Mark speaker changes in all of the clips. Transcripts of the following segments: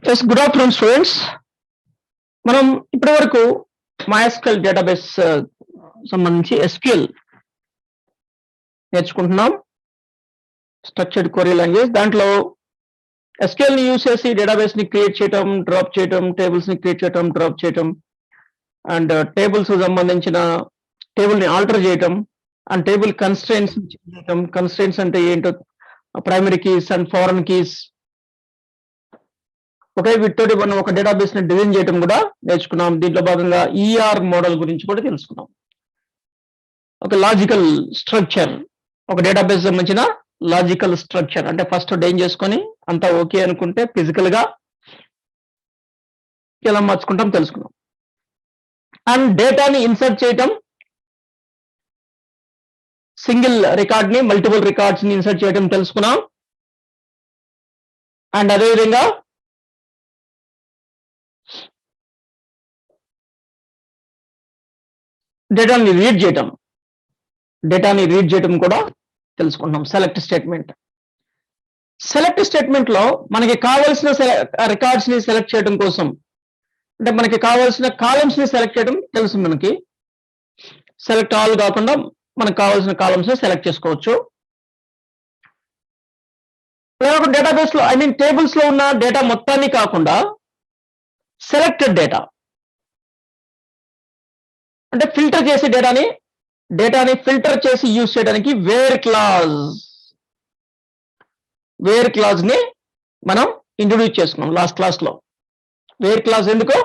Speaker 1: Yes, good afternoon, students. మనం ఇప్పటి వరకు MySQL డేటాబేస్ సంబంధించి SQL నేర్చుకుంటున్నాం. Structured query language. దాంట్లో SQL ని యూజ్ చేసి డేటాబేస్ ని క్రియేట్ చేయటం, డ్రాప్ చేయటం, టేబుల్స్ ని క్రియేట్ చేయటం, డ్రాప్ చేయటం, అండ్ టేబుల్స్ సంబంధించిన టేబుల్ ని ఆల్టర్ చేయటం, అండ్ టేబుల్ కన్స్ట్రెయింట్స్ చేయటం. కన్స్ట్రెయింట్స్ అంటే ఏంటో, primary keys and foreign keys, okay, వీటితోటి మనం ఒక డేటాబేస్ ని డిజైన్ చేయడం కూడా నేర్చుకున్నాం. దీంట్లో భాగంగా ఈఆర్ మోడల్ గురించి కూడా తెలుసుకున్నాం. ఒక లాజికల్ స్ట్రక్చర్, ఒక డేటాబేస్ సంబంధించిన లాజికల్ స్ట్రక్చర్ అంటే ఫస్ట్ ఏం చేసుకొని అంతా ఓకే అనుకుంటే ఫిజికల్ గా ఎలా మార్చుకుంటాం తెలుసుకున్నాం. అండ్ డేటాని ఇన్సర్ట్ చేయటం, సింగిల్ రికార్డ్ ని మల్టిపుల్ రికార్డ్స్ ని ఇన్సర్ట్ చేయడం తెలుసుకున్నాం. అండ్ అదేవిధంగా డేటాని రీడ్ చేయటం కూడా తెలుసుకుంటున్నాం. సెలెక్ట్ స్టేట్మెంట్ లో మనకి కావాల్సిన రికార్డ్స్ ని సెలెక్ట్ చేయడం కోసం, అంటే మనకి కావాల్సిన కాలమ్స్ ని సెలెక్ట్ చేయడం తెలుసు. మనకి సెలెక్ట్ ఆల్ కాకుండా మనకు కావాల్సిన కాలమ్స్ ని సెలెక్ట్ చేసుకోవచ్చు. డేటాబేస్ లో టేబుల్స్ లో ఉన్న డేటా మొత్తాన్ని కాకుండా సెలెక్టెడ్ డేటా అంటే ఫిల్టర్ చేసే డేటాని ఫిల్టర్ చేసి యూజ్ చేయడానికి వేర్ క్లాజ్ ని మనం ఇంట్రొడ్యూస్ చేసుకున్నాం లాస్ట్ క్లాస్ లో. వేర్ క్లాజ్ ఎందుకు?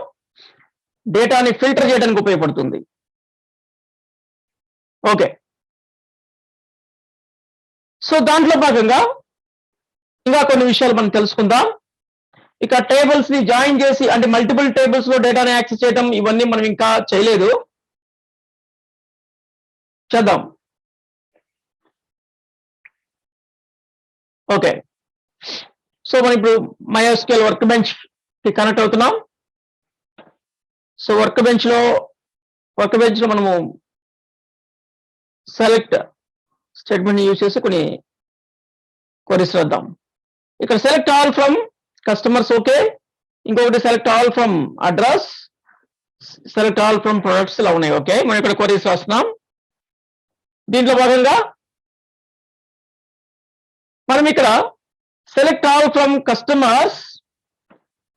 Speaker 1: డేటాని ఫిల్టర్ చేయడానికి ఉపయోగపడుతుంది. ఓకే, సో దాంట్లో భాగంగా ఇంకా కొన్ని విషయాలు మనం తెలుసుకుందాం. ఇక టేబుల్స్ ని జాయిన్ చేసి, అంటే మల్టిపుల్ టేబుల్స్ లో డేటాని యాక్సెస్ చేయడం, ఇవన్నీ మనం ఇంకా చేయలేదు, చేద్దాం. ఓకే, సో మనం ఇప్పుడు MySQL వర్క్ బెంచ్ కి కనెక్ట్ అవుతున్నాం. సో వర్క్ బెంచ్ లో మనము సెలెక్ట్ స్టేట్మెంట్ యూజ్ చేసి కొన్ని క్వరీస్ రాద్దాం. ఇక్కడ select all from customers, okay, ఇంకొకటి select all from address, select all from products ఇలా ఉన్నాయి. ఓకే, మనం ఇక్కడ క్వరీస్ రాస్తున్నాం. దీంట్లో భాగంగా మనం ఇక్కడ select all from customers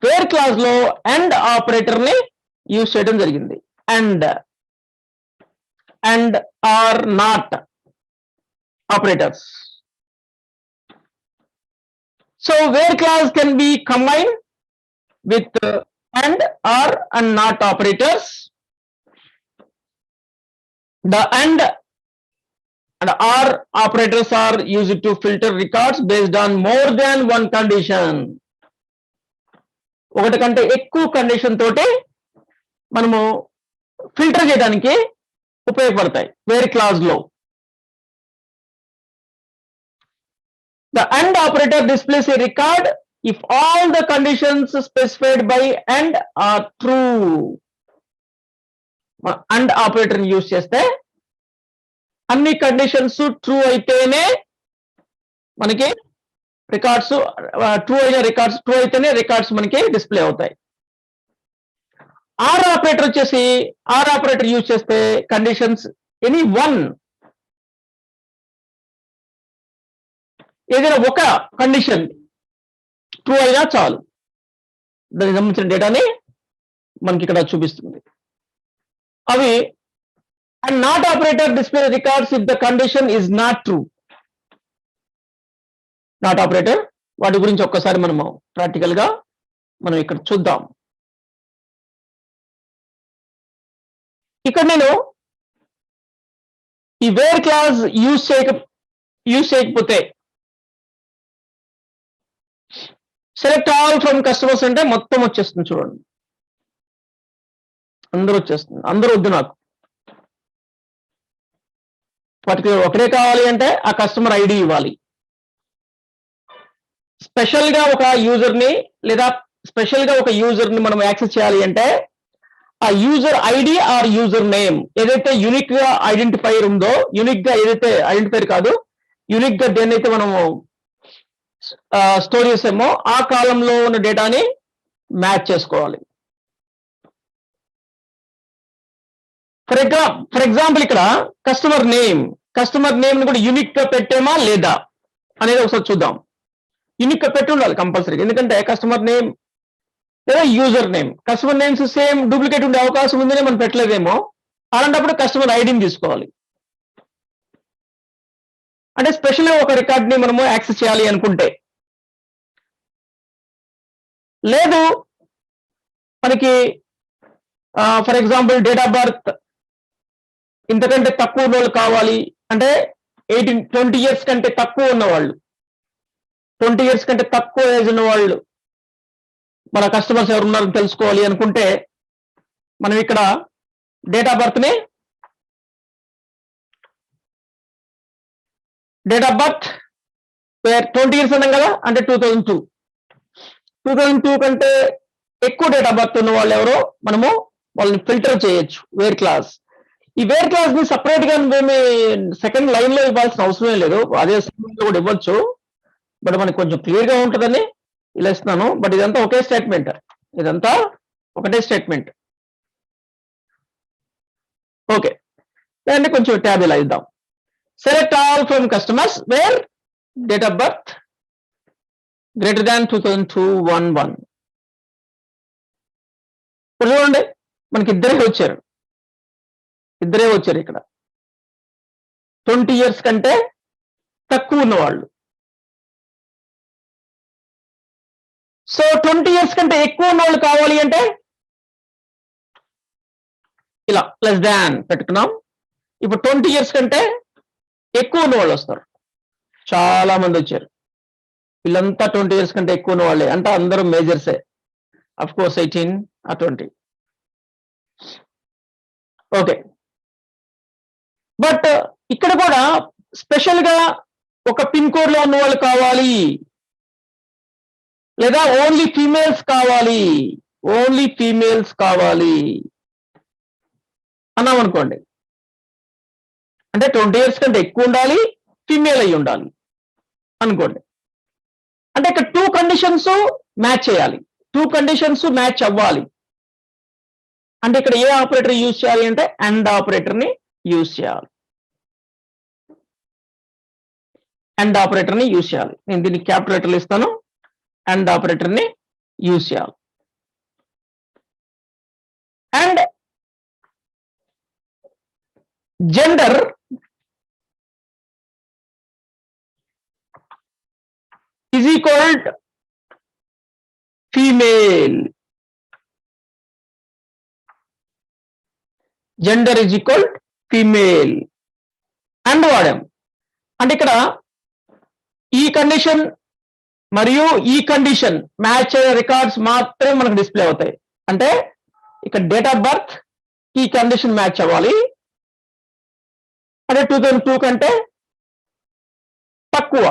Speaker 1: where clause లో అండ్ ఆపరేటర్ ని యూజ్ చేయడం జరిగింది. And or not operators. So where clause can be combined with and, or, and not operators. The and or operators are used to filter records based on more than one condition. ఒకటి కంటే ఎక్కువ condition తోటి మనము filter చేయడానికి ఉపయోగపడతాయి wear clause లో. The AND operator displays a record if all the conditions specified by AND are true. AND operator ని use చేస్తే అన్ని కండిషన్స్ ట్రూ అయితేనే మనకి రికార్డ్స్ ట్రూ అయితేనే రికార్డ్స్ మనకి డిస్ప్లే అవుతాయి. ఆర్ ఆపరేటర్ యూజ్ చేస్తే కండిషన్స్ ఎనీ వన్, ఏదైనా ఒక కండిషన్ ట్రూ అయినా చాలు, దానికి సంబంధించిన డేటాని మనకి ఇక్కడ చూపిస్తుంది. అవి and not operator display records if the condition is not true. Not operator వాటి గురించి ఒక్కసారి మనము ప్రాక్టికల్ గా మనం ఇక్కడ చూద్దాం. ఇక్కడ నేను ఈ వేర్ క్లాజ్ యూజ్ చేయకపోతే సెలెక్ట్ ఆల్ ఫ్రమ్ కస్టమర్స్ అంటే మొత్తం వచ్చేస్తుంది. చూడండి, అందరూ వచ్చేస్తుంది. అందరూ వద్దు, నాకు పర్టికులర్ ఒకటే కావాలి అంటే ఆ కస్టమర్ ఐడి ఇవ్వాలి. స్పెషల్ గా ఒక యూజర్ ని మనం యాక్సెస్ చేయాలి అంటే ఆ user ID are user name ఏదైతే యూనిక్ గా ఐడెంటిఫైర్ ఉందో, యూనిక్ గా ఏదైతే ఐడెంటిఫైర్ కాదు, యూనిక్ గా దేన్నైతే మనము స్టోర్ చేసామో ఆ కాలంలో ఉన్న డేటాని మ్యాచ్ చేసుకోవాలి. ఫర్ ఎగ్జాంపుల్ ఇక్కడ కస్టమర్ నేమ్ ని కూడా యూనిక్ గా పెట్టామా లేదా అనేది ఒకసారి చూద్దాం. యూనిక్ గా పెట్టి ఉండాలి కంపల్సరీ, ఎందుకంటే కస్టమర్ నేమ్ లేదా user name, customer names same duplicate ఉండే అవకాశం ఉందనే మనం పెట్టలేదేమో. అలాంటప్పుడు కస్టమర్ ఐడిని తీసుకోవాలి. అంటే స్పెషల్గా ఒక రికార్డ్ని మనము యాక్సెస్ చేయాలి అనుకుంటే, లేదు మనకి for example date of birth ఇంతకంటే తక్కువ ఉన్నోళ్ళు కావాలి అంటే 20 years కంటే తక్కువ ఉన్నవాళ్ళు, 20 years కంటే తక్కువ ఏజ్ ఉన్న వాళ్ళు మన కస్టమర్స్ ఎవరు ఉన్నారో తెలుసుకోవాలి అనుకుంటే మనం ఇక్కడ డేట్ ఆఫ్ బర్త్ 20 years అన్నాం కదా, అంటే 2002 కంటే ఎక్కువ డేట్ ఆఫ్ బర్త్ ఉన్న వాళ్ళు ఎవరో మనము వాళ్ళని ఫిల్టర్ చేయొచ్చు. వేర్ క్లాస్, ఈ వేర్ క్లాస్ ని సపరేట్ గా మేము సెకండ్ లైన్ లో ఇవ్వాల్సిన అవసరమే లేదు, అదే సమయంలో కూడా ఇవ్వచ్చు. బట్ మనకి కొంచెం క్లియర్ గా ఉంటుందని ఇలా ఇస్తున్నాను. బట్ ఇదంతా ఒకే స్టేట్మెంట్, ఇదంతా ఒకటే స్టేట్మెంట్. ఓకే, దాన్ని కొంచెం ట్యాబ్ ఇలా ఇద్దాం. Select all from customers where date of birth greater than 2002-11. ఇప్పుడు చూడండి మనకి ఇద్దరే వచ్చారు ఇక్కడ 20 years కంటే తక్కువ ఉన్నవాళ్ళు. సో 20 years కంటే ఎక్కువ ఉన్నవాళ్ళు కావాలి అంటే ఇలా లెస్ దాన్ పెట్టుకున్నాం. ఇప్పుడు 20 years కంటే ఎక్కువ ఉన్న వాళ్ళు వస్తారు, చాలా మంది వచ్చారు. వీళ్ళంతా 20 years కంటే ఎక్కువ ఉన్న వాళ్ళే, అంటే అందరూ మేజర్సే, of course 18 or 20. Okay, but ఇక్కడ కూడా స్పెషల్ గా ఒక పిన్ కోడ్ లో ఉన్న వాళ్ళు కావాలి, లేదా ఓన్లీ ఫీమేల్స్ కావాలి అన్నాం అనుకోండి. అంటే 20 years కంటే ఎక్కువ ఉండాలి, ఫీమేల్ అయి ఉండాలి అనుకోండి. అంటే ఇక్కడ 2 conditions మ్యాచ్ చేయాలి, 2 conditions మ్యాచ్ అవ్వాలి. అంటే ఇక్కడ ఏ ఆపరేటర్ యూజ్ చేయాలి అంటే అండ్ ఆపరేటర్ ని యూజ్ చేయాలి. నేను దీన్ని క్యాపిటల్ లెటర్లు ఇస్తాను. అండ్ ఆపరేటర్ ని యూజ్ చేయాలి. And gender is equal female. Gender is equal female and వాడాం. అంటే ఇక్కడ ఈ కండిషన్ మరియు ఈ కండిషన్ మ్యాచ్ అయ్యే రికార్డ్స్ మాత్రమే మనకు డిస్ప్లే అవుతాయి. అంటే ఇక్కడ డేట్ ఆఫ్ బర్త్ ఈ కండిషన్ మ్యాచ్ అవ్వాలి, అంటే 2002 కంటే తక్కువ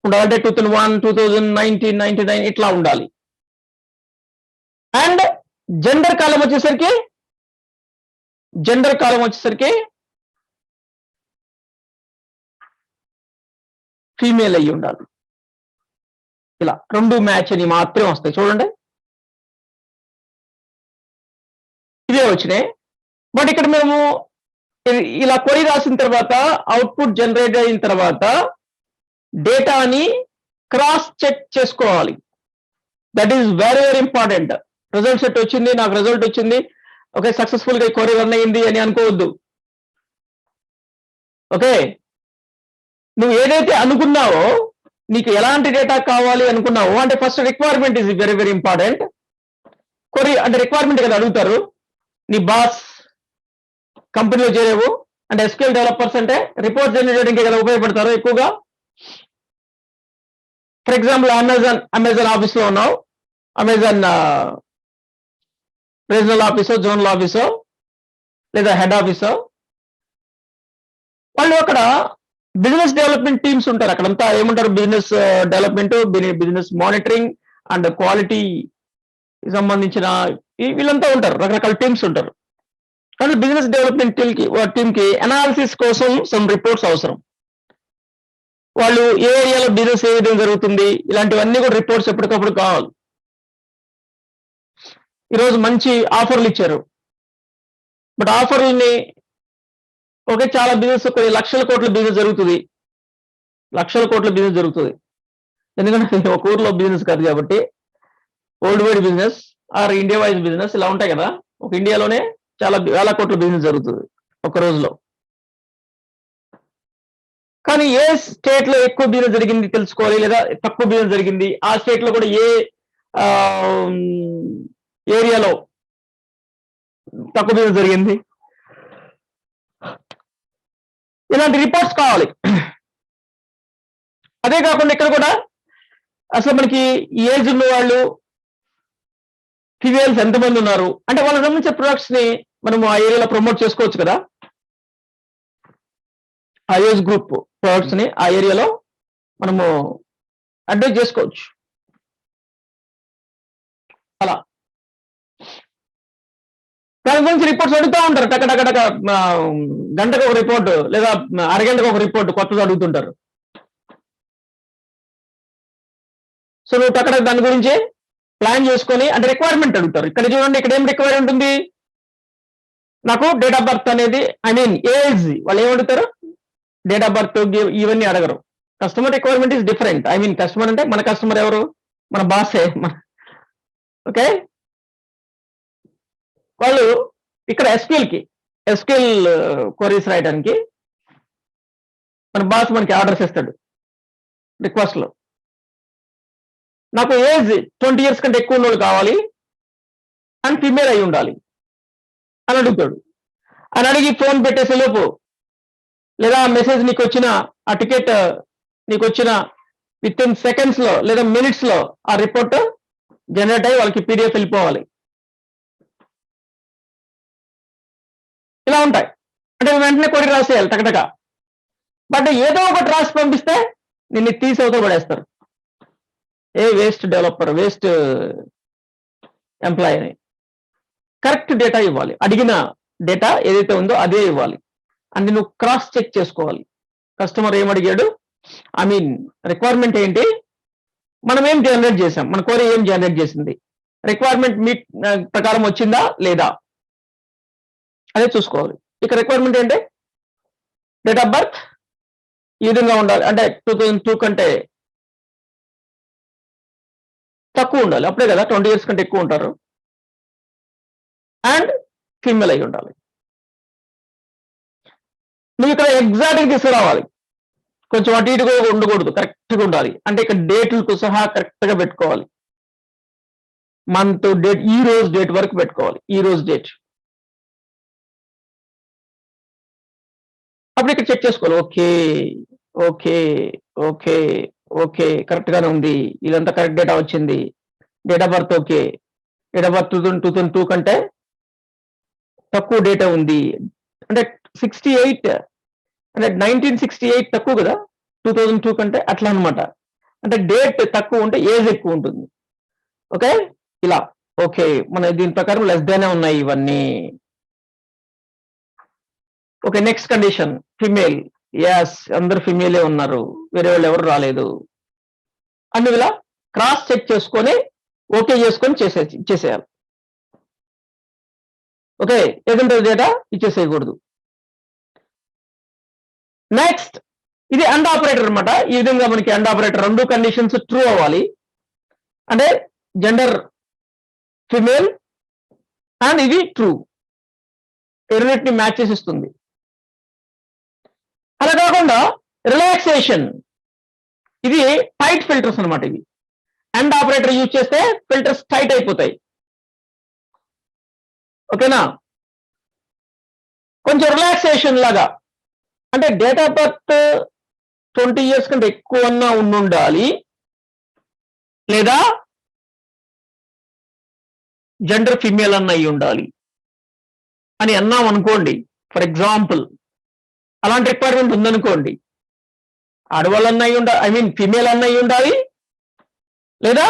Speaker 1: ఉండాలంటే 2001, 2019, 99 ఇట్లా ఉండాలి. అండ్ జెండర్ కాలం వచ్చేసరికి ఫీమేల్ అయ్యి ఉండాలి. ఇలా 2 మ్యాచ్ అని మాత్రమే వస్తాయి. చూడండి ఇవే వచ్చినాయి. బట్ ఇక్కడ మేము ఇలా క్వరీ రాసిన తర్వాత అవుట్పుట్ జనరేట్ అయిన తర్వాత డేటాని క్రాస్ చెక్ చేసుకోవాలి. That is very very important. Result set వచ్చింది, నాకు రిజల్ట్ వచ్చింది, ఓకే సక్సెస్ఫుల్ గా క్వరీ రన్ అయింది అని అనుకోవద్దు. ఓకే, నువ్వు ఏదైతే అనుకున్నావో, నీకు ఎలాంటి డేటా కావాలి అనుకున్నావో, అంటే first requirement is very very important. Query అంటే రిక్వైర్మెంట్ కదా అడుగుతారు. నీ బాస్ కంపెనీలో చేరేవు అంటే ఎస్క్యూఎల్ డెవలపర్స్ అంటే రిపోర్ట్ జనరేటింగ్ కదా ఉపయోగపడతారు ఎక్కువగా. ఫర్ ఎగ్జాంపుల్ అమెజాన్ ఆఫీస్ లో ఉన్నావు, అమెజాన్ రీజనల్ ఆఫీసో, జోనల్ ఆఫీసో లేదా హెడ్ ఆఫీసో, వాళ్ళు అక్కడ బిజినెస్ డెవలప్మెంట్ టీమ్స్ ఉంటారు. అక్కడంతా ఏముంటారు, business development, business monitoring and quality సంబంధించిన వీళ్ళంతా ఉంటారు, రకరకాల టీమ్స్ ఉంటారు. కానీ బిజినెస్ డెవలప్మెంట్ టీమ్ కి అనాలిసిస్ కోసం సమ్ రిపోర్ట్స్ అవసరం. వాళ్ళు ఏ ఏరియాలో బిజినెస్ ఏ విధంగా జరుగుతుంది, ఇలాంటివన్నీ కూడా రిపోర్ట్స్ ఎప్పటికప్పుడు కావాలి. ఈరోజు మంచి ఆఫర్లు ఇచ్చారు, బట్ ఆఫర్లని ఓకే చాలా బిజినెస్ కొన్ని లక్షల కోట్ల బిజినెస్ జరుగుతుంది, లక్షల కోట్ల బిజినెస్ జరుగుతుంది. ఎందుకంటే ఒక ఊర్లో బిజినెస్ కాదు కాబట్టి world wide business are India wise business ఇలా ఉంటాయి కదా. ఒక ఇండియాలోనే చాలా వేల కోట్ల బిజినెస్ జరుగుతుంది ఒక రోజులో. కానీ ఏ స్టేట్ లో ఎక్కువ బిజినెస్ జరిగింది తెలుసుకోవాలి, లేదా తక్కువ బిజినెస్ జరిగింది, ఆ స్టేట్ లో కూడా ఏ ఏరియాలో తక్కువ బిజినెస్ జరిగింది, ఇలాంటి రిపోర్ట్స్ కావాలి. అదే కాకుండా ఇక్కడ కూడా అసలు మనకి ఏజ్ ఉన్న వాళ్ళు ఫిమేల్స్ ఎంతమంది ఉన్నారు అంటే వాళ్ళకి సంబంధించిన ప్రొడక్ట్స్ ని మనము ఆ ఏరియాలో ప్రమోట్ చేసుకోవచ్చు కదా. ఆ ఏజ్ గ్రూప్ ప్రొడక్ట్స్ ని ఆ ఏరియాలో మనము అడ్వైజ్ చేసుకోవచ్చు. అలా దాని గురించి రిపోర్ట్స్ అడుగుతూ ఉంటారు, టక గంటకు ఒక రిపోర్ట్ లేదా అరగంటకు ఒక రిపోర్ట్ కొత్తది అడుగుతుంటారు. సో నువ్వు అక్కడ దాని గురించి ప్లాన్ చేసుకొని అంటే రిక్వైర్మెంట్ అడుగుతారు. ఇక్కడ చూడండి, ఇక్కడ ఏం రిక్వైర్మెంట్ ఉంది, నాకు డేట్ ఆఫ్ బర్త్ అనేది, ఐ మీన్ ఏజ్, వాళ్ళు ఏమడుగుతారు, డేట్ ఆఫ్ బర్త్ ఇవన్నీ అడగరు. Customer requirement is different. I mean customer అంటే మన కస్టమర్ ఎవరు, మన బాసే. ఓకే, వాళ్ళు ఇక్కడ ఎస్క్యూఎల్ క్వరీస్ రాయడానికి మన బాస్ మనకి ఆర్డర్స్ ఇస్తాడు రిక్వెస్ట్ లో. నాకు ఏజ్ 20 years కంటే ఎక్కువ ఉన్నోళ్ళు కావాలి అండ్ ఫీమేల్ అయి ఉండాలి అని అడుగుతాడు. అని అడిగి ఫోన్ పెట్టేసే లోపు లేదా మెసేజ్ నీకు వచ్చిన ఆ టికెట్ నీకు వచ్చిన విత్ ఇన్ సెకండ్స్ లో లేదా మినిట్స్ లో ఆ రిపోర్ట్ జనరేట్ అయ్యి వాళ్ళకి పీడిఎఫ్ వెళ్ళిపోవాలి. ఇలా ఉంటాయి. అంటే వెంటనే కొడి రాసేయాలి టకటక. బట్ ఏదో ఒకటి రాసి పంపిస్తే నిన్ను తీసి అవతల పడేస్తారు, ఏ వేస్ట్ డెవలపర్, వేస్ట్ ఎంప్లాయీ అని. కరెక్ట్ డేటా ఇవ్వాలి, అడిగిన డేటా ఏదైతే ఉందో అదే ఇవ్వాలి. అంటే నువ్వు క్రాస్ చెక్ చేసుకోవాలి, కస్టమర్ ఏం అడిగాడు, ఐ మీన్ రిక్వైర్మెంట్ ఏంటి, మనం ఏం జనరేట్ చేసాం, మన కోరి ఏం జనరేట్ చేసింది, రిక్వైర్మెంట్ మీట్ ప్రకారం వచ్చిందా లేదా అదే చూసుకోవాలి. ఇక రిక్వైర్మెంట్ ఏంటి, డేట్ ఆఫ్ బర్త్ ఈ విధంగా ఉండాలి, అంటే 2002 కంటే తక్కువ ఉండాలి, అప్పుడే కదా 20 years కంటే ఎక్కువ ఉంటారు, అండ్ ఫీమేల్ అయి ఉండాలి. నువ్వు ఇక్కడ ఎగ్జాక్ట్గా తీసుకురావాలి, కొంచెం అటు ఇటుగా ఉండకూడదు, కరెక్ట్గా ఉండాలి. అంటే ఇక్కడ డేట్లతో సహా కరెక్ట్గా పెట్టుకోవాలి, మంత్ డేట్, ఈ రోజు డేట్ వరకు పెట్టుకోవాలి, ఈ రోజు డేట్. అప్పుడు ఇక్కడ చెక్ చేసుకోవాలి, okay okay okay okay correct గానే ఉంది, ఇదంతా కరెక్ట్ డేటా వచ్చింది, date of birth okay, date of birth 2002 కంటే తక్కువ డేటా ఉంది, అంటే 68 అంటే 1968 తక్కువ కదా 2002 కంటే, అట్లా అనమాట. అంటే డేట్ తక్కువ ఉంటే ఏజ్ ఎక్కువ ఉంటుంది. ఓకే, ఇలా ఓకే, మన దీని ప్రకారం లెస్ దానే ఉన్నాయి ఇవన్నీ. Okay, next condition female, yes అందరు ఫిమేలే ఉన్నారు, వేరే వాళ్ళు ఎవరు రాలేదు అని ఇలా క్రాస్ చెక్ చేసుకొని ఓకే చేసుకొని చేసేయాలి. ఓకే, ఏదంటే డేటా ఇచ్చేసేయకూడదు. నెక్స్ట్ ఇది అండ్ ఆపరేటర్ అనమాట. ఈ విధంగా మనకి అండ్ ఆపరేటర్ రెండు కండిషన్స్ ట్రూ అవ్వాలి, అంటే జెండర్ ఫిమేల్ అండ్ ఇది ట్రూ, రెండింటిని మ్యాచ్ చేసి ఇస్తుంది. అలా కాకుండా రిలాక్సేషన్, ఇది టైట్ ఫిల్టర్స్ అనమాట. ఇవి అండ్ ఆపరేటర్ యూజ్ చేస్తే ఫిల్టర్స్ టైట్ అయిపోతాయి. ఓకేనా, కొంచెం రిలాక్సేషన్ లాగా, అంటే డేట్ ఆఫ్ బర్త్ 20 years కంటే ఎక్కువ ఉండాలి, లేదా జెండర్ ఫిమేల్ అన్న అయి ఉండాలి అని అన్నాం అనుకోండి. ఫర్ ఎగ్జాంపుల్ అలాంటి రిక్వైర్మెంట్ ఉందనుకోండి, ఆడవాళ్ళన్నా అయి ఉండాలి, ఐ మీన్ ఫిమేల్ అన్న అయి ఉండాలి, లేదా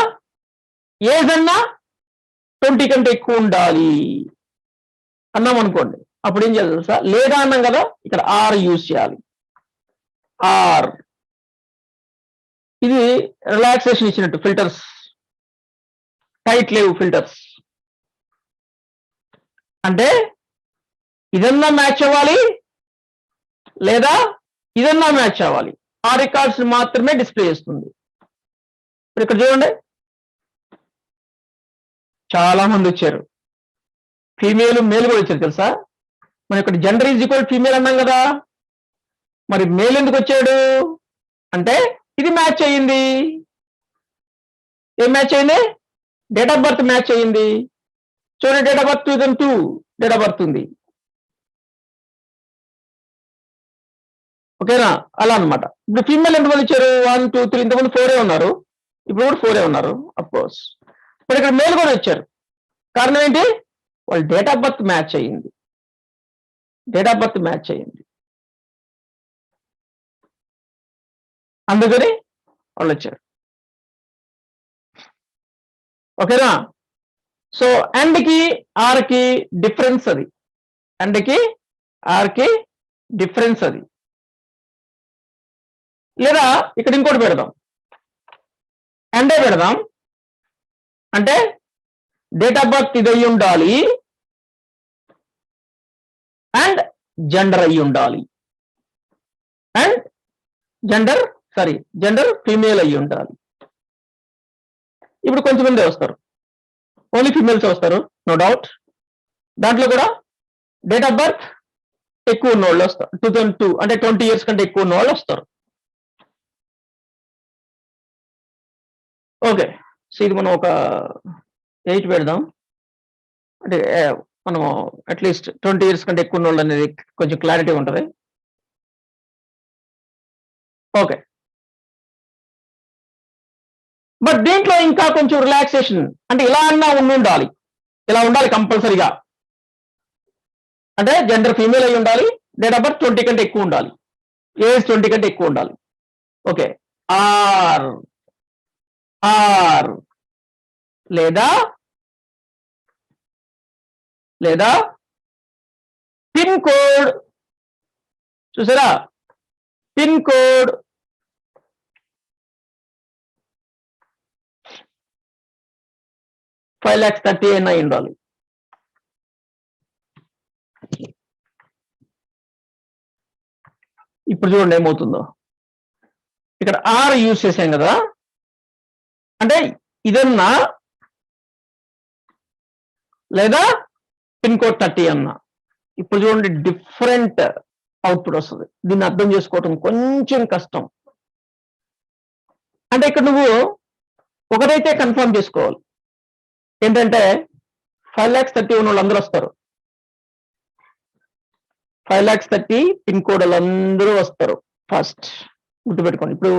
Speaker 1: ఏజ్ అన్నా 20 కంటే ఎక్కువ ఉండాలి అన్నాం అనుకోండి. అప్పుడు ఏం చేయాలి తెలుసా, లేదా అన్నాం కదా, ఇక్కడ ఆర్ యూజ్ చేయాలి. ఆర్ ఇది రిలాక్సేషన్ ఇచ్చినట్టు, ఫిల్టర్స్ టైట్ లేవు ఫిల్టర్స్. అంటే ఇదన్నా మ్యాచ్ అవ్వాలి లేదా ఇదన్నా మ్యాచ్ అవ్వాలి. ఆ రికార్డ్స్ మాత్రమే డిస్ప్లే చేస్తుంది. ఇప్పుడు ఇక్కడ చూడండి, చాలా మంది వచ్చారు. ఫీమేల్ మేల్ కూడా వచ్చారు తెలుసా. మరి ఇక్కడ జెండర్ ఈజ్ ఈక్వల్ ఫీమేల్ అన్నాం కదా, మరి మేల్ ఎందుకు వచ్చాడు అంటే ఇది మ్యాచ్ అయ్యింది. ఏం మ్యాచ్ అయింది? డేట్ ఆఫ్ బర్త్ మ్యాచ్ అయ్యింది. చూడండి, date of birth 2002 date of birth ఉంది. ఓకేనా, అలా అనమాట. ఇప్పుడు ఫీమేల్ ఎంతమంది వచ్చారు? 1 2 3, ఇంతమంది 4 ఉన్నారు, ఇప్పుడు కూడా 4 ఉన్నారు అఫ్ కోర్స్. మరి ఇక్కడ మేల్ కూడా వచ్చారు. కారణం ఏంటి? వాళ్ళు డేట్ ఆఫ్ బర్త్ మ్యాచ్ అయ్యింది, డేట్ ఆఫ్ బర్త్ మ్యాచ్ అయ్యింది, అందుకని వాళ్ళు వచ్చారు. ఓకేనా. సో అండ్ కి ఆర్ కి డిఫరెన్స్ అది, అండ్ కి ఆర్ కి డిఫరెన్స్ అది. లేదా ఇక్కడ ఇంకోటి పెడదాం, అండే పెడదాం. అంటే డేట్ ఆఫ్ బర్త్ ఇది అయ్యి ఉండాలి అండ్ జెండర్ అయ్యి ఉండాలి, అండ్ జెండర్ ఫీమేల్ అయ్యి ఉండాలి. ఇప్పుడు కొంతమంది వస్తారు, ఓన్లీ ఫీమేల్స్ వస్తారు, నో డౌట్. దాంట్లో కూడా డేట్ ఆఫ్ బర్త్ ఎక్కువ ఉన్న వాళ్ళు వస్తారు, 2002 అంటే 20 years కంటే ఎక్కువ ఉన్న వాళ్ళు వస్తారు. ఓకే, సో ఇది మనం ఒక 8 పెడదాం. అంటే మనం అట్లీస్ట్ 20 years కంటే ఎక్కువ ఉన్న వాళ్ళు అనేది కొంచెం క్లారిటీ ఉంటుంది. ఓకే, బట్ దీంట్లో ఇంకా కొంచెం రిలాక్సేషన్, అంటే ఇలా అన్నా ఉండాలి, ఇలా ఉండాలి కంపల్సరీగా. అంటే జెండర్ ఫీమేల్ అయి ఉండాలి, డేట్ ఆఫ్ బర్త్ 20 కంటే ఎక్కువ ఉండాలి, ఏజ్ 20 కంటే ఎక్కువ ఉండాలి. ఓకే, ఆర్ లేదా పిన్ కోడ్. చూసారా, పిన్ కోడ్ 5,30,000 అయినా ఉండాలి. ఇప్పుడు చూడండి ఏమవుతుందో. ఇక్కడ ఆర్ యూజ్ చేసాం కదా, అంటే ఇదన్నా లేదా పిన్ కోడ్ 30 అన్నా. ఇప్పుడు చూడండి డిఫరెంట్ అవుట్పుట్ వస్తుంది. దీన్ని అర్థం చేసుకోవటం కొంచెం కష్టం. అంటే ఇక్కడ నువ్వు ఒకటైతే కన్ఫర్మ్ చేసుకోవాలి, ఏంటంటే 5,30,000 ఉన్న వాళ్ళు అందరూ వస్తారు, 5,30,000 పిన్ కోడ్ వాళ్ళందరూ వస్తారు. ఫస్ట్ గుర్తుపెట్టుకోండి, ఇప్పుడు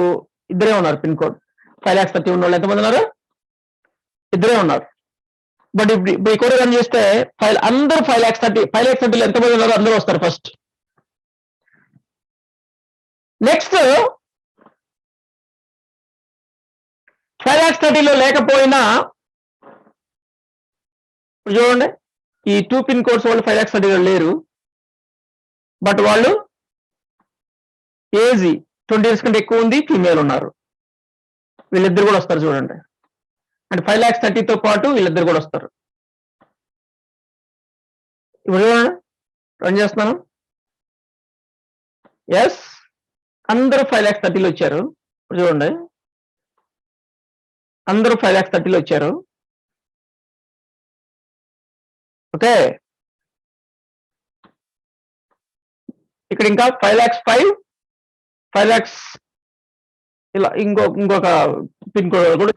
Speaker 1: ఇద్దరే ఉన్నారు పిన్ కోడ్. 5,30,000 ఉన్న వాళ్ళు ఎంతమంది ఉన్నారు? ఇద్దరే ఉన్నారు. బట్ ఇప్పుడు ఈ కోడ్ రన్ చేస్తే అందరూ 5,30,000 ఎంతమంది ఉన్నారో అందరూ వస్తారు ఫస్ట్. నెక్స్ట్ 5,30,000 లేకపోయినా చూడండి, ఈ 2 పిన్ కోడ్స్ వాళ్ళు 5,30,000 లేరు, బట్ వాళ్ళు ఏజ్ 20 years కంటే ఎక్కువ ఉంది, ఫీమేల్ ఉన్నారు, వీళ్ళిద్దరు కూడా వస్తారు. చూడండి, అంటే 5,30,000తో పాటు వీళ్ళిద్దరు కూడా వస్తారు. ఇప్పుడు చూడండి, రన్ చేస్తున్నాను. ఎస్, అందరూ 5,30,000 వచ్చారు. ఇప్పుడు చూడండి, అందరూ 5,30,000 వచ్చారు. ఓకే, ఇక్కడ ఇంకా 5,05,000 5,00,000 ఇలా ఇంకొక పిన్ కోడ్ కూడా.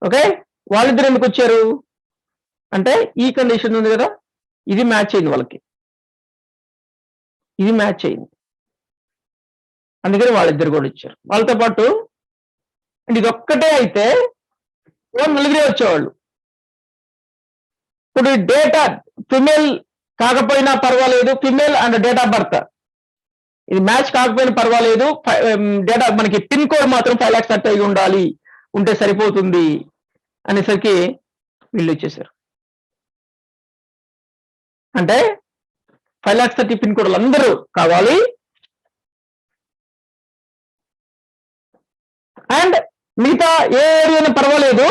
Speaker 1: ఓకే, వాళ్ళిద్దరు ఎందుకు వచ్చారు అంటే ఈ కండిషన్ ఉంది కదా, ఇది మ్యాచ్ అయింది వాళ్ళకి, ఇది మ్యాచ్ అయింది, అందుకని వాళ్ళిద్దరు కూడా వచ్చారు. వాళ్ళతో పాటు ఇది ఒక్కటే అయితే నలుగురే వచ్చేవాళ్ళు. ఇప్పుడు డేటా ఫిమేల్ కాకపోయినా పర్వాలేదు, female and date of birth ఇది మ్యాచ్ కాకపోయినా పర్వాలేదు, డేటా మనకి పిన్ కోడ్ మాత్రం 5,30,000 అయి ఉండాలి, ఉంటే సరిపోతుంది అనేసరికి వీళ్ళు వచ్చేసారు. అంటే 5,30,000 పిన్ కోడ్లు అందరూ కావాలి, అండ్ మిగతా ఏ ఏరియాని పర్వాలేదు,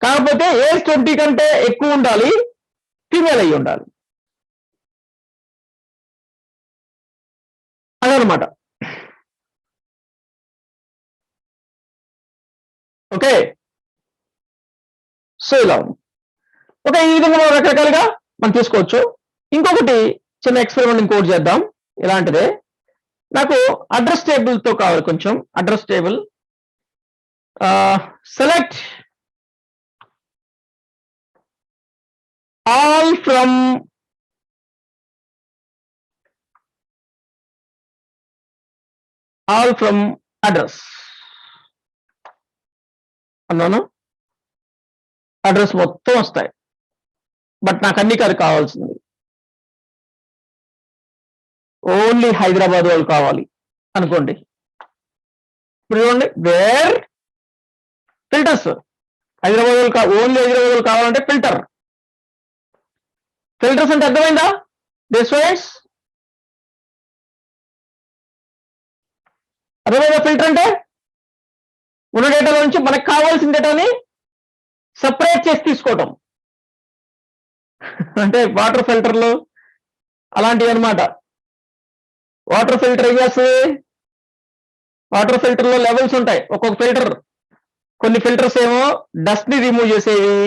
Speaker 1: కాకపోతే ఏజ్ 20 కంటే ఎక్కువ ఉండాలి, ఫీమేల్ అయ్యి ఉండాలి అదనమాట. ఓకే, సో ఇలా ఉంది. ఓకే, ఈ విధంగా మనం రకరకాలుగా మనం తీసుకోవచ్చు. ఇంకొకటి చిన్న ఎక్స్పెరిమెంట్ ఇంకోటి చేద్దాం. ఇలాంటిదే నాకు అడ్రస్ టేబుల్ తో కావాలి, కొంచెం address table. Select all from address అన్నాను. అడ్రస్ మొత్తం వస్తాయి, బట్ నాకు అన్ని కాదు కావాల్సింది. ఓన్లీ హైదరాబాద్ వాళ్ళు కావాలి అనుకోండి. ఇప్పుడు చూడండి, వేర్ ఫిల్టర్స్ హైదరాబాద్ వాళ్ళు ఓన్లీ హైదరాబాద్ వాళ్ళు కావాలంటే ఫిల్టర్. ఫిల్టర్స్ అంటే అర్థమైందా? దిస్ వైస్ అర్థమైందా? ఫిల్టర్ అంటే ఉన్న డేటాలో నుంచి మనకు కావాల్సిన డేటాని సపరేట్ చేసి తీసుకోవటం. అంటే వాటర్ ఫిల్టర్లు అలాంటివి అనమాట. వాటర్ ఫిల్టర్ ఏం చేస్తుంది? వాటర్ ఫిల్టర్ లో లెవెల్స్ ఉంటాయి. ఒక్కొక్క ఫిల్టర్, కొన్ని ఫిల్టర్స్ ఏమో డస్ట్ ని రిమూవ్ చేసేవి,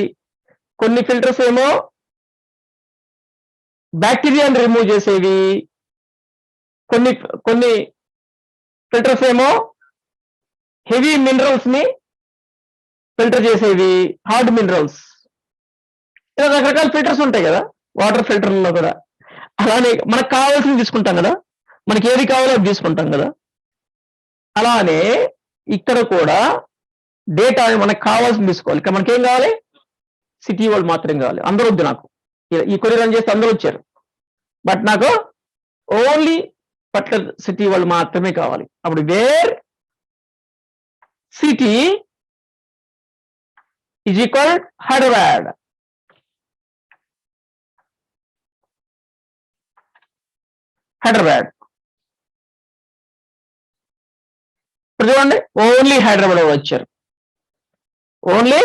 Speaker 1: కొన్ని ఫిల్టర్స్ ఏమో బ్యాక్టీరియాని రిమూవ్ చేసేవి, కొన్ని ఫిల్టర్స్ ఏమో హెవీ మినరల్స్ ని ఫిల్టర్ చేసేవి, హార్డ్ మినరల్స్. ఇలా రకరకాల ఫిల్టర్స్ ఉంటాయి కదా వాటర్ ఫిల్టర్లో కూడా. అలానే మనకు కావాల్సింది తీసుకుంటాం కదా, మనకి ఏది కావాలో అది తీసుకుంటాం కదా. అలానే ఇక్కడ కూడా డేటా మనకు కావాల్సింది తీసుకోవాలి. ఇక్కడ మనకేం కావాలి? సిటీ వాళ్ళు మాత్రం కావాలి. అందరూ వద్దు నాకు. ఈ కొరి రన్ చేస్తే అందరూ వచ్చారు, బట్ నాకు ఓన్లీ పర్టికులర్ సిటీ వాళ్ళు మాత్రమే కావాలి. అప్పుడు where city is equal Hyderabad. Hyderabad ఇప్పుడు చూడండి, ఓన్లీ హైదరాబాద్ వాళ్ళు వచ్చారు, ఓన్లీ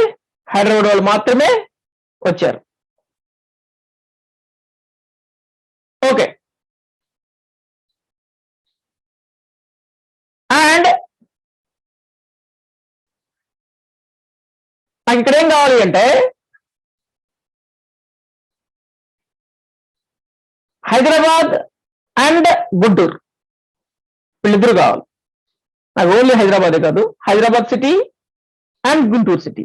Speaker 1: హైదరాబాద్ వాళ్ళు మాత్రమే వచ్చారు. ఓకే, అండ్ నాకు ఇక్కడ ఏం కావాలి అంటే హైదరాబాద్ అండ్ గుంటూరు వీళ్ళిద్దరు కావాలి. నాకు ఓన్లీ హైదరాబాదే కాదు, Hyderabad city and Guntur city.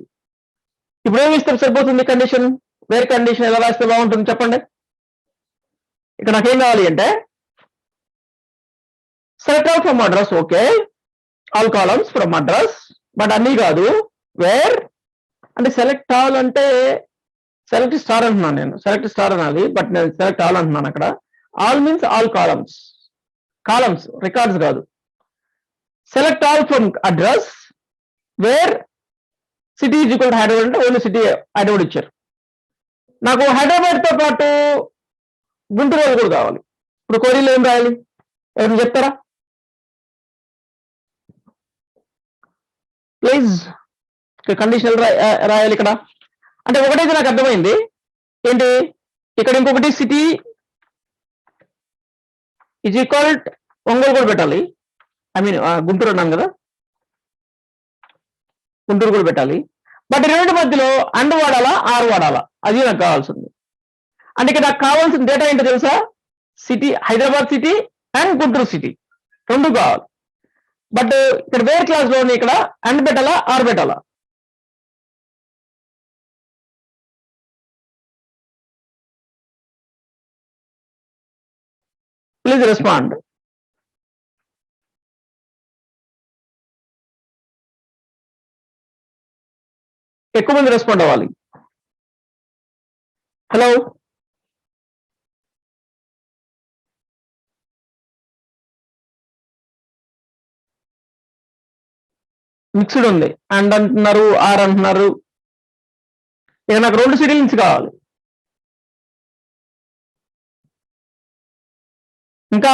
Speaker 1: ఇప్పుడు ఏమి ఇస్తే సరిపోతుంది కండిషన్? వేరే కండిషన్ ఎలా రాస్తే బాగుంటుంది చెప్పండి. ఇక్కడ నాకేం కావాలి అంటే select all from address. Okay, all columns from address, but అన్నీ కాదు. వేర్ అంటే సెలెక్ట్ ఆల్ అంటే సెలెక్ట్ స్టార్ అంటున్నాను నేను, సెలెక్ట్ స్టార్ అనాలి, బట్ నేను సెలెక్ట్ ఆల్ అంటున్నాను. అక్కడ all means all columns, columns records కాదు. Select all from address where city is equal Hyderabad అంటే ఓన్లీ సిటీ హైదరాబాద్ ఇచ్చారు. నాకు హైదరాబాద్ తో పాటు గుంటూరు వాళ్ళు కూడా కావాలి. ఇప్పుడు కోరీలో ఏం రాయాలి? ఎవరు చెప్తారా ప్లీజ్? కండిషనల్ రాయాలి ఇక్కడ. అంటే ఒకటైతే నాకు అర్థమైంది ఏంటి, ఇక్కడ ఇంకొకటి సిటీ ఈజ్ ఈక్వల్ ఒంగోలు కూడా పెట్టాలి. ఐ మీన్ గుంటూరు అన్నాను కదా, గుంటూరు కూడా పెట్టాలి. బట్ రెండు మధ్యలో అండ్ వాడాలా ఆర్ వాడాలా అది నాకు కావాల్సింది. అంటే ఇక్కడ నాకు కావాల్సిన డేటా ఏంటో తెలుసా? City Hyderabad city and Guntur city రెండు కావాలి. బట్ ఇక్కడ వేరే క్లాస్ లో ఇక్కడ అండ్ పెట్టాలా ఆర్ పెట్టాలా? Please respond. ఎక్కువ మంది రెస్పాండ్ అవ్వాలి. హలో, మిక్స్డ్ ఉంది. అండ్ అంటున్నారు, ఆర్ అంటున్నారు. ఇక నాకు రెండు సిటీల నుంచి కావాలి. ఇంకా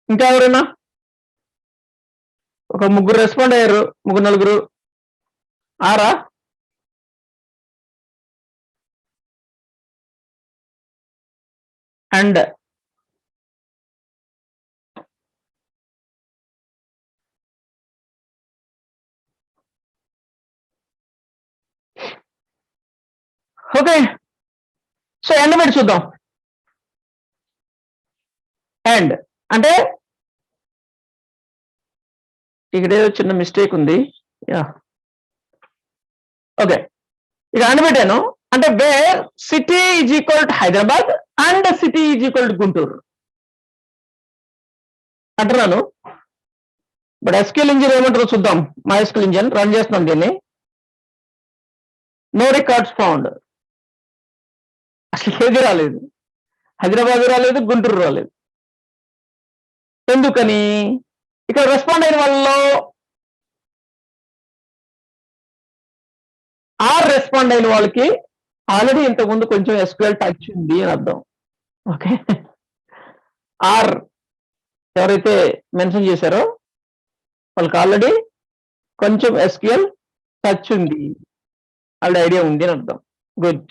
Speaker 1: ఇంకా ఎవరైనా? ఒక ముగ్గురు రెస్పాండ్ అయ్యారు, ముగ్గురు నలుగురు. ఆరా? And okay, so and method చూద్దాం. అండ్ అంటే ఇక్కడ ఏదో చిన్న మిస్టేక్ ఉంది. యా ఓకే, ఇక ఎండ్ పెట్టాను. అంటే where city is equal to Hyderabad and city is equal to Guntur అంటున్నాను. బట్ ఎస్క్యూఎల్ ఇంజిన్ ఏమంటారో చూద్దాం. మా ఎస్క్యూఎల్ ఇంజిన్ రన్ చేస్తున్నాం దీన్ని. నో రికార్డ్స్ ఫౌండ్, అసలు ఏది రాలేదు. హైదరాబాద్ రాలేదు, గుంటూరు రాలేదు. ఎందుకని? ఇక్కడ రెస్పాండ్ అయిన వాళ్ళలో ఆర్ రెస్పాండ్ అయిన వాళ్ళకి ఆల్రెడీ ఇంతకుముందు కొంచెం ఎస్క్యూఎల్ టచ్ ఉంది అని అర్థం. ఓకే, ఆర్ ఎవరైతే మెన్షన్ చేశారో వాళ్ళకి ఆల్రెడీ కొంచెం ఎస్క్యూఎల్ టచ్ ఉంది, ఆల్రెడీ ఐడియా ఉంది అని అర్థం. గుడ్.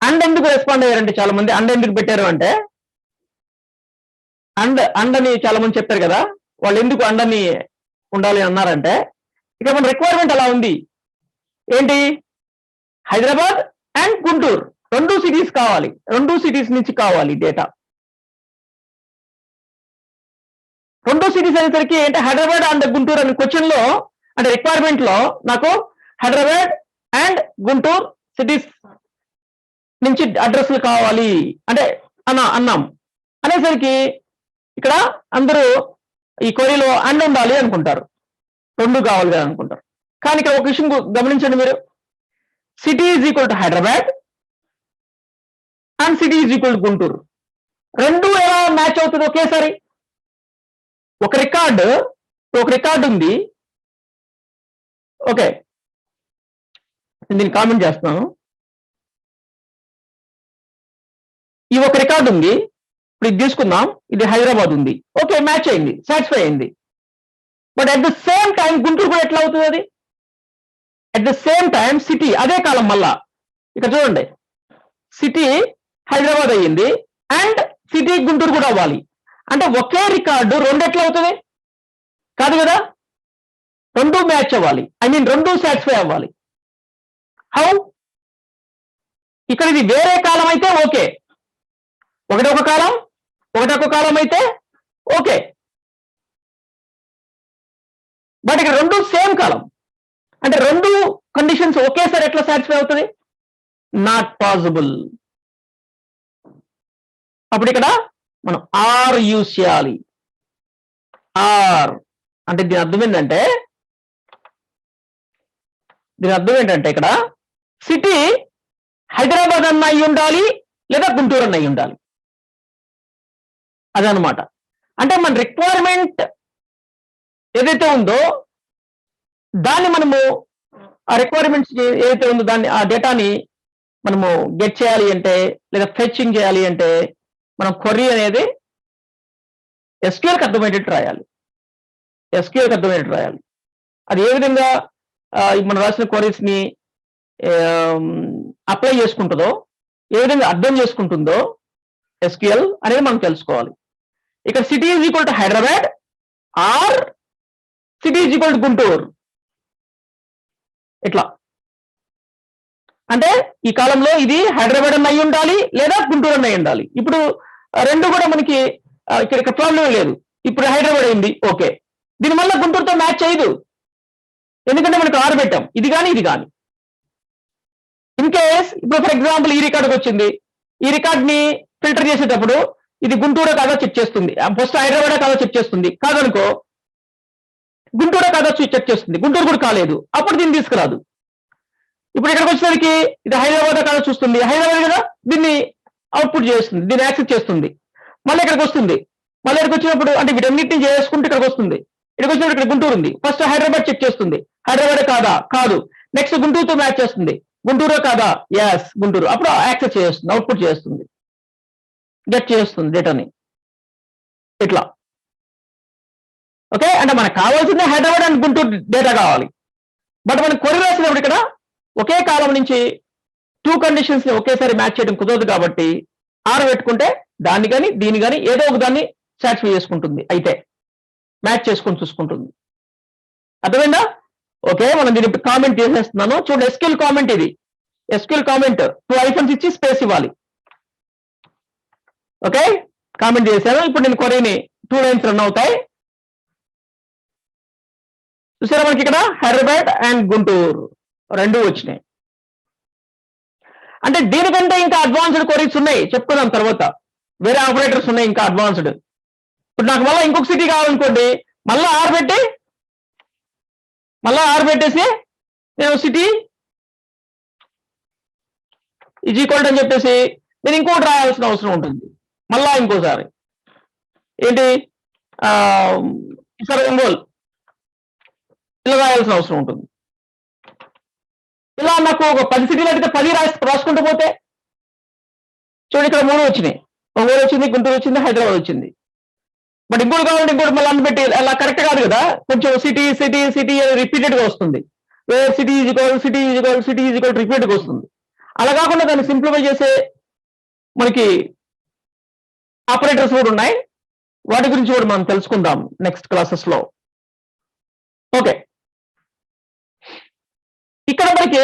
Speaker 1: అండ్ ఎందుకు రెస్పాండ్ అయ్యారంటే చాలా మంది అండ్ ఎందుకు పెట్టారు అంటే, అండ్ అని చాలా మంది చెప్పారు కదా, వాళ్ళు ఎందుకు అండ్ అని ఉండాలి అన్నారంటే, ఇక్కడ మన రిక్వైర్మెంట్ అలా ఉంది. ఏంటి? హైదరాబాద్ అండ్ గుంటూరు రెండు సిటీస్ కావాలి, రెండు సిటీస్ నుంచి కావాలి డేటా. రెండు సిటీస్ అనేసరికి ఏంటి, హైదరాబాద్ అండ్ గుంటూరు అనే క్వశ్చన్ లో అంటే రిక్వైర్మెంట్ లో నాకు హైదరాబాద్ అండ్ గుంటూరు సిటీస్ నుంచి అడ్రస్లు కావాలి అంటే అన్నాం. అనేసరికి ఇక్కడ అందరూ ఈ క్వరీలో అండ్ ఉండాలి అనుకుంటారు, రెండు కావాలి కదా అనుకుంటారు. కానీ ఇక్కడ ఒక విషయం గమనించండి మీరు, city is equal to Hyderabad and city is equal to Guntur. రెండు ఎలా మ్యాచ్ అవుతుంది ఒకేసారి? ఒక రికార్డు ఉంది. ఓకే, నేను కామెంట్ చేస్తున్నాను. ఈ ఒక రికార్డు ఉంది, ఇప్పుడు ఇది తీసుకుందాం, ఇది హైదరాబాద్ ఉంది. ఓకే, మ్యాచ్ అయింది, సాటిస్ఫై అయింది. But at the same time Guntur కూడా ఎట్లా అవుతుంది అది? At the same time city అదే కాలం మళ్ళా ఇక్కడ చూడండి, సిటీ హైదరాబాద్ అయ్యింది అండ్ సిటీ గుంటూరు కూడా అవ్వాలి. అంటే ఒకే రికార్డు రెండు ఎట్లా అవుతుంది? కాదు కదా, రెండు మ్యాచ్ అవ్వాలి, ఐ మీన్ రెండు సాటిస్ఫై అవ్వాలి. హౌ? ఇక్కడ ఇది వేరే కాలం అయితే ఓకే, ఒకటొక కాలం అయితే ఓకే, బట్ ఇక్కడ రెండు సేమ్ కాలం అంటే రెండు కండిషన్స్ ఒకేసారి ఎట్లా సాటిస్ఫై అవుతుంది? Not possible. అప్పుడు ఇక్కడ మనం ఆర్ యూజ్ చేయాలి. ఆర్ అంటే దీని అర్థం ఏంటంటే ఇక్కడ సిటీ హైదరాబాద్ అన్న అయి ఉండాలి లేదా గుంటూరు అన్న అయి ఉండాలి, అదనమాట. అంటే మన రిక్వైర్మెంట్ ఏదైతే ఉందో దాన్ని మనము ఆ రిక్వైర్మెంట్స్ ఏదైతే ఉందో దాన్ని ఆ డేటాని మనము గెట్ చేయాలి అంటే లేదా ఫెచ్చింగ్ చేయాలి అంటే మనం క్వరీ అనేది ఎస్క్యూఎల్కి అర్థమయ్యేటట్టు రాయాలి. అది ఏ విధంగా మనం రాసిన క్వరీస్ ని అప్లై చేసుకుంటుందో, ఏ విధంగా అర్థం చేసుకుంటుందో ఎస్క్యూఎల్ అనేది మనం తెలుసుకోవాలి. ఇక్కడ city is equal to Hyderabad or city is equal to Guntur, ఇట్లా. అంటే ఈ కాలంలో ఇది హైదరాబాద్ అన్న అయి ఉండాలి లేదా గుంటూరు అన్న అయి ఉండాలి. ఇప్పుడు రెండు కూడా మనకి ఇక్కడ ప్రాబ్లం లేదు. ఇప్పుడు హైదరాబాద్ అయింది, ఓకే. దీని వల్ల గుంటూరుతో మ్యాచ్ చేయదు, ఎందుకంటే మనకు ఆరు పెట్టాం, ఇది కానీ ఇది కానీ. ఇన్ కేస్ ఇప్పుడు ఫర్ ఎగ్జాంపుల్ ఈ రికార్డుకి వచ్చింది, ఈ రికార్డ్ ని ఫిల్టర్ చేసేటప్పుడు ఇది గుంటూరు కాదా చెక్ చేస్తుంది, ఫస్ట్ హైదరాబాద్ కాదా చెక్ చేస్తుంది, కాదనుకో గుంటూరు కాదా చెక్ చేస్తుంది, గుంటూరు కూడా కాలేదు, అప్పుడు దీన్ని తీసుకురాదు. ఇప్పుడు ఇక్కడికి వచ్చేసరికి ఇది హైదరాబాద్ కాదా చూస్తుంది, హైదరాబాద్ కదా, దీన్ని అవుట్పుట్ చేస్తుంది, దీన్ని యాక్సెప్ట్ చేస్తుంది. మళ్ళీ ఇక్కడికి వస్తుంది, మళ్ళీ ఇక్కడికి వచ్చినప్పుడు అంటే వీటన్నిటిని చేసుకుంటూ ఇక్కడికి వస్తుంది. ఇక్కడికి వచ్చినప్పుడు ఇక్కడ గుంటూరు ఉంది, ఫస్ట్ హైదరాబాద్ చెక్ చేస్తుంది, హైదరాబాద్ కాదా, కాదు. నెక్స్ట్ గుంటూరుతో మ్యాచ్ చేస్తుంది, గుంటూరు కాదా, ఎస్ గుంటూరు. అప్పుడు యాక్సెప్ట్ చేస్తుంది, అవుట్పుట్ చేస్తుంది, గెట్ చేస్తుంది డేటాని, ఇట్లా. ఓకే, అంటే మనకు కావాల్సిందే హైదరాబాద్ అండ్ గుంటూరు డేటా కావాలి. బట్ మనం క్వరీ రాసినప్పుడు ఇక్కడ ఒకే కాలం నుంచి టూ కండిషన్స్ ని ఒకేసారి మ్యాచ్ చేయడం కుదరదు కాబట్టి ఆర్ పెట్టుకుంటే దాన్ని కానీ దీన్ని కానీ ఏదో ఒక దాన్ని సాటిస్ఫై చేసుకుంటుంది, అయితే మ్యాచ్ చేసుకొని చూసుకుంటుంది. అర్థమైందా? ఓకే, మనం దీన్ని కామెంట్ చేసేస్తున్నాను. చూడండి, ఎస్క్యూఎల్ కామెంట్ ఇది. ఎస్క్యూఎల్ కామెంట్ 2 హైఫన్స్ ఇచ్చి స్పేస్ ఇవ్వాలి. ఓకే, కామెంట్ చేశాను. ఇప్పుడు నేను క్వరీని 2 లైన్స్ రన్ అవుతాయి. చూసారా, మనకి ఇక్కడ హైదరాబాద్ అండ్ గుంటూరు రెండు వచ్చినాయి. అంటే దీనికంటే ఇంకా అడ్వాన్స్డ్ క్వరీస్ ఉన్నాయి, చెప్పుకుందాం తర్వాత. వేరే ఆపరేటర్స్ ఉన్నాయి ఇంకా అడ్వాన్స్డ్. ఇప్పుడు నాకు మళ్ళీ ఇంకొక సిటీ కావాలనుకోండి, మళ్ళీ ఆర్ పెట్టేసి నేను సిటీ ఈజ్ ఈక్వల్ అని చెప్పేసి నేను ఇంకోటి రాయాల్సిన అవసరం ఉంటుంది. మళ్ళా ఇంకోసారి ఏంటి ఈసారి ఒంగోలు ఇలా రాయాల్సిన అవసరం ఉంటుంది. ఇలా నాకు ఒక 10 సిటీలు అడిగితే 10 రాసుకుంటూ పోతే చూడండి, ఇక్కడ 3 వచ్చినాయి. ఒంగోలు వచ్చింది, గుంటూరు వచ్చింది, హైదరాబాద్ వచ్చింది. బట్ ఇంకోటి కావాలంటే ఇంకోటి మళ్ళీ అన్ని పెట్టి అలా కరెక్ట్ కాదు కదా. కొంచెం సిటీ సిటీ సిటీ రిపీటెడ్ గా వస్తుంది. Where city is equal repeated గా వస్తుంది. అలా కాకుండా దాన్ని సింప్లిఫై చేసే మనకి ఆపరేటర్స్ కూడా ఉన్నాయి. వాటి గురించి కూడా మనం తెలుసుకుందాం నెక్స్ట్ క్లాసెస్ లో. ఓకే, ఇక్కడ మనకి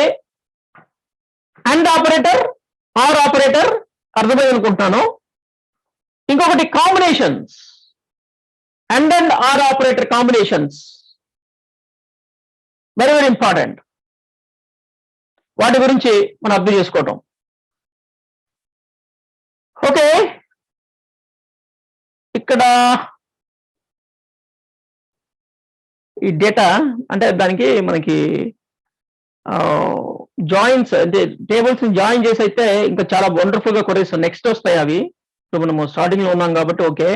Speaker 1: అండ్ ఆపరేటర్, ఆర్ ఆపరేటర్ అర్థమైంది అనుకుంటున్నాను. ఇంకొకటి combinations, and or operator combinations very very important. వాటి గురించి మనం అర్థం చేసుకోవటం. ఓకే, ఇక్కడ ఈ డేటా అంటే దానికి మనకి జాయిన్స్ అంటే టేబుల్స్ జాయిన్ చేసి అయితే ఇంకా చాలా వండర్ఫుల్ గా కొరేస్ నెక్స్ట్ వస్తాయి అవి. ఇప్పుడు మనము స్టార్టింగ్ లో ఉన్నాం కాబట్టి. ఓకే,